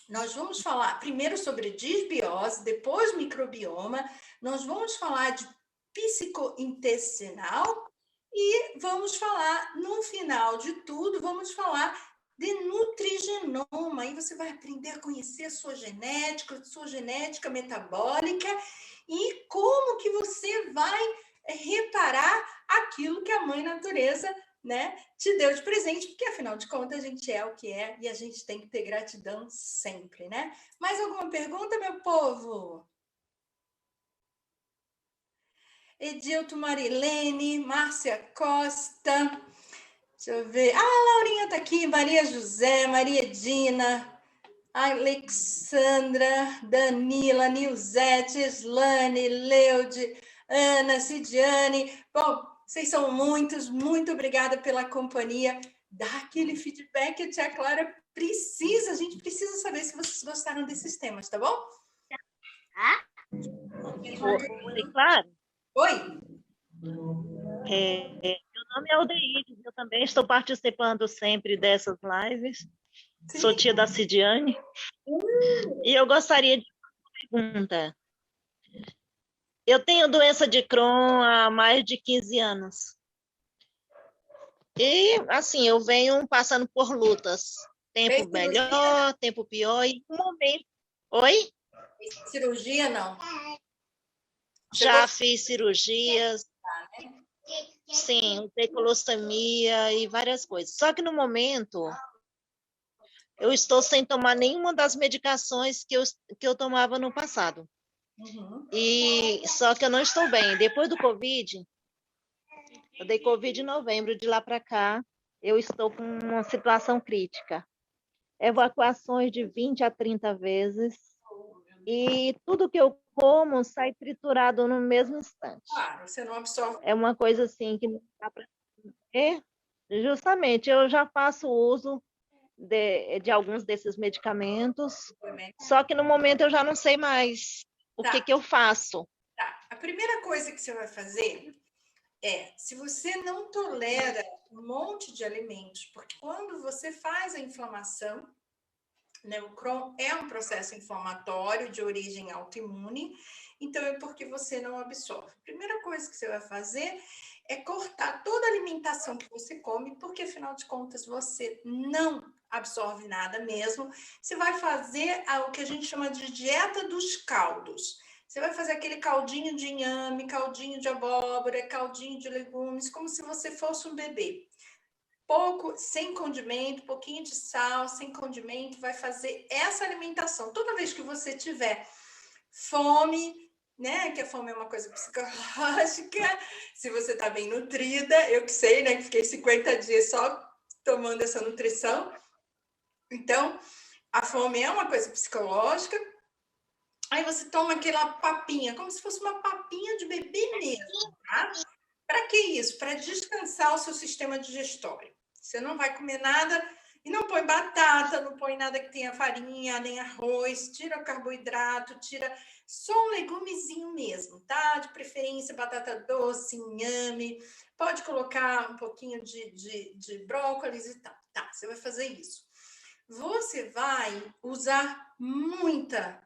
S1: nós vamos falar primeiro sobre disbiose, depois microbioma, nós vamos falar de psicointestinal e vamos falar, no final de tudo, vamos falar de nutrigenoma. Aí você vai aprender a conhecer a sua genética metabólica e como que você vai reparar aquilo que a Mãe Natureza, né, te deu de presente, porque afinal de contas a gente é o que é e a gente tem que ter gratidão sempre, né? Mais alguma pergunta, meu povo? Edilto Marilene, Márcia Costa, deixa eu ver. Ah, a Laurinha tá aqui, Maria José, Maria Edina, Alexandra, Danila, Nilzete, Islane, Leude, Ana, Cidiane. Bom, vocês são muitos, muito obrigada pela companhia. Dá aquele feedback que a Tia Clara precisa, a gente precisa saber se vocês gostaram desses temas, tá bom?
S3: Oi, claro.
S1: Oi.
S3: Meu nome é Aldeide, eu também estou participando sempre dessas lives. Sim. Sou tia da Cidiane. E eu gostaria de fazer uma pergunta. Eu tenho doença de Crohn há mais de 15 anos. E, assim, eu venho passando por lutas. Tempo melhor, tempo pior, e um momento... Oi?
S1: Cirurgia, não?
S3: Já fiz cirurgias, sim, colostomia e várias coisas. Só que no momento, eu estou sem tomar nenhuma das medicações que eu tomava no passado. E só que eu não estou bem. Depois do Covid, eu dei Covid em novembro, de lá para cá, eu estou com uma situação crítica. Evacuações de 20 a 30 vezes. E tudo que eu como sai triturado no mesmo instante.
S1: Claro, você não absorve.
S3: É uma coisa assim que não dá para... Justamente, eu já faço uso de alguns desses medicamentos, só que no momento eu já não sei mais o que eu faço.
S1: Tá. A primeira coisa que você vai fazer se você não tolera um monte de alimentos, porque quando você faz a inflamação, né, o Crohn é um processo inflamatório de origem autoimune, então é porque você não absorve. A primeira coisa que você vai fazer é cortar toda a alimentação que você come, porque afinal de contas você não absorve nada mesmo. Você vai fazer o que a gente chama de dieta dos caldos. Você vai fazer aquele caldinho de inhame, caldinho de abóbora, caldinho de legumes, como se você fosse um bebê. Pouco, sem condimento, pouquinho de sal, sem condimento, vai fazer essa alimentação. Toda vez que você tiver fome, né, que a fome é uma coisa psicológica, se você tá bem nutrida, eu que sei, né, que fiquei 50 dias só tomando essa nutrição. Então, a fome é uma coisa psicológica. Aí você toma aquela papinha, como se fosse uma papinha de bebê mesmo, tá? Para que isso? Para descansar o seu sistema digestório. Você não vai comer nada e não põe batata, não põe nada que tenha farinha, nem arroz, tira o carboidrato, tira só um legumezinho mesmo, tá? De preferência batata doce, inhame, pode colocar um pouquinho de brócolis e tal. Tá, você vai fazer isso. Você vai usar muita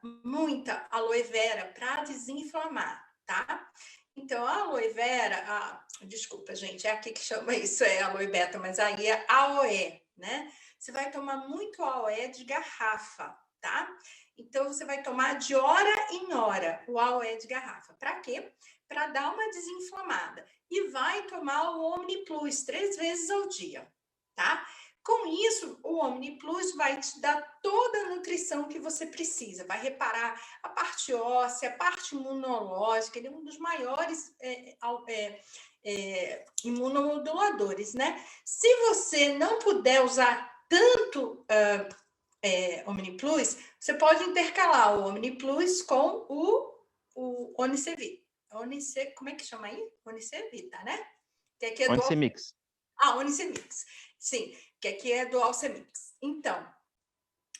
S1: aloe vera para desinflamar, tá? Então, a aloe vera, desculpa, gente, é aqui que chama isso, é aloe beta, mas aí é AOE, né? Você vai tomar muito AOE de garrafa, tá? Então, você vai tomar de hora em hora o AOE de garrafa. Para quê? Para dar uma desinflamada. E vai tomar o Omni Plus 3 vezes ao dia, tá? Com isso, o Omni Plus vai te dar toda a nutrição que você precisa, vai reparar a parte óssea, a parte imunológica, ele é um dos maiores imunomoduladores, né? Se você não puder usar tanto Omni Plus, você pode intercalar o Omni Plus com o Onicevit. Como é que chama aí? Onicevita, né? Que aqui é
S2: Onicemix.
S1: Onicemix. Sim, que aqui é do Alcemix. Então,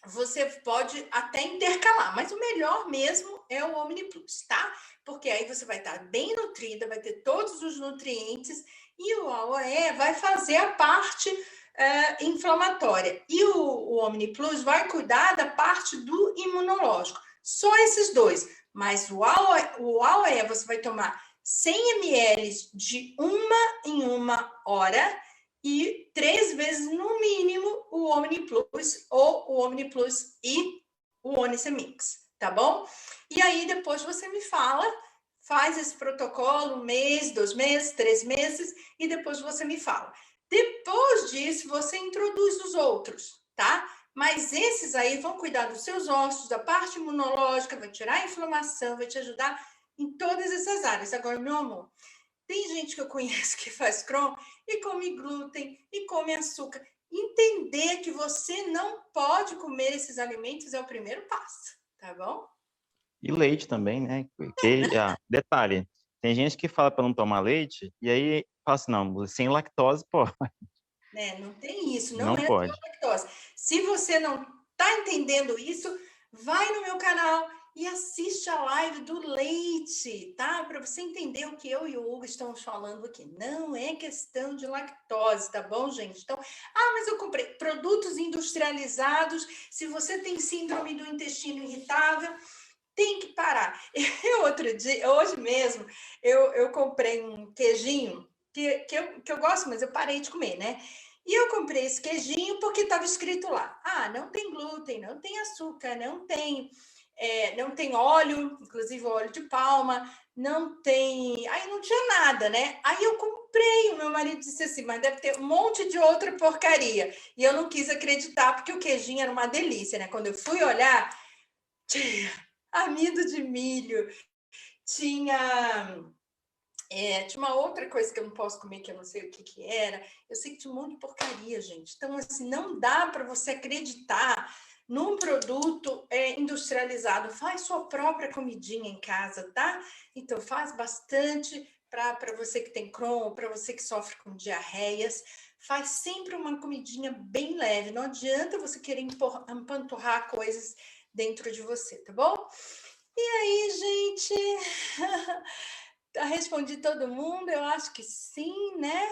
S1: você pode até intercalar, mas o melhor mesmo é o Omni Plus, tá? Porque aí você vai estar bem nutrida, vai ter todos os nutrientes e o AOE vai fazer a parte inflamatória. E o Omni Plus vai cuidar da parte do imunológico. Só esses dois. Mas o AOE você vai tomar 100 ml de uma em uma hora e 3 vezes no mínimo o Omni Plus ou o Omni Plus e o Onicemix, tá bom? E aí depois você me fala, faz esse protocolo 1 mês, 2 meses, 3 meses e depois você me fala. Depois disso você introduz os outros, tá? Mas esses aí vão cuidar dos seus ossos, da parte imunológica, vai tirar a inflamação, vai te ajudar em todas essas áreas. Agora, meu amor, tem gente que eu conheço que faz Crohn e come glúten e come açúcar. Entender que você não pode comer esses alimentos é o primeiro passo, tá bom?
S2: E leite também, né? Detalhe, tem gente que fala para não tomar leite e aí fala assim, não, sem lactose pode.
S1: Não tem isso,
S2: não
S1: é
S2: pode.
S1: só lactose. Se você não está entendendo isso, vai no meu canal e assiste a live do leite, tá? Para você entender o que eu e o Hugo estamos falando aqui. Não é questão de lactose, tá bom, gente? Então, mas eu comprei produtos industrializados. Se você tem síndrome do intestino irritável, tem que parar. Outro dia, hoje mesmo, eu comprei um queijinho que eu gosto, mas eu parei de comer, né? E eu comprei esse queijinho porque estava escrito lá. Não tem glúten, não tem açúcar, não tem óleo, inclusive óleo de palma, não tem... Aí não tinha nada, né? Aí eu comprei, o meu marido disse assim, mas deve ter um monte de outra porcaria. E eu não quis acreditar, porque o queijinho era uma delícia, né? Quando eu fui olhar, tinha amido de milho, tinha uma outra coisa que eu não posso comer, que eu não sei o que era. Eu sei que tinha um monte de porcaria, gente. Então, assim, não dá para você acreditar num produto industrializado. Faz sua própria comidinha em casa, tá? Então, faz bastante para você que tem Crohn, para você que sofre com diarreias. Faz sempre uma comidinha bem leve. Não adianta você querer empanturrar coisas dentro de você, tá bom? E aí, gente... Respondi todo mundo? Eu acho que sim, né?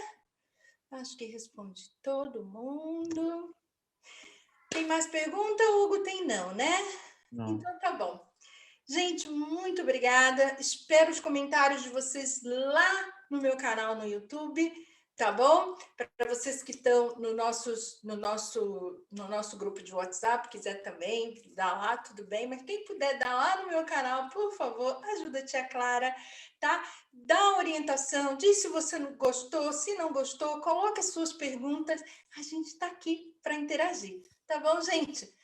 S1: Acho que respondi todo mundo. Tem mais pergunta, Hugo? Tem não, né?
S2: Não.
S1: Então tá bom. Gente, muito obrigada. Espero os comentários de vocês lá no meu canal no YouTube, tá bom? Para vocês que estão no nosso grupo de WhatsApp, quiser também dar lá, tudo bem. Mas quem puder dar lá no meu canal, por favor, ajuda a tia Clara, tá? Dá uma orientação, diz se você não gostou, se não gostou, coloca as suas perguntas. A gente está aqui para interagir, tá bom, gente?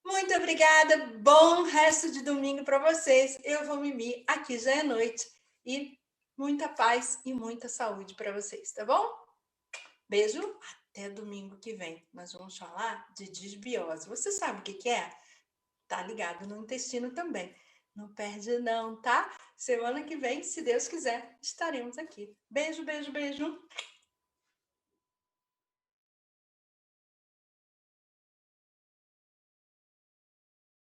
S1: Muito obrigada, bom resto de domingo para vocês. Eu vou mimir, aqui já é noite. E muita paz e muita saúde para vocês, tá bom? Beijo, até domingo que vem. Nós vamos falar de disbiose. Você sabe o que é? Tá ligado no intestino também. Não perde não, tá? Semana que vem, se Deus quiser, estaremos aqui. Beijo, beijo, beijo.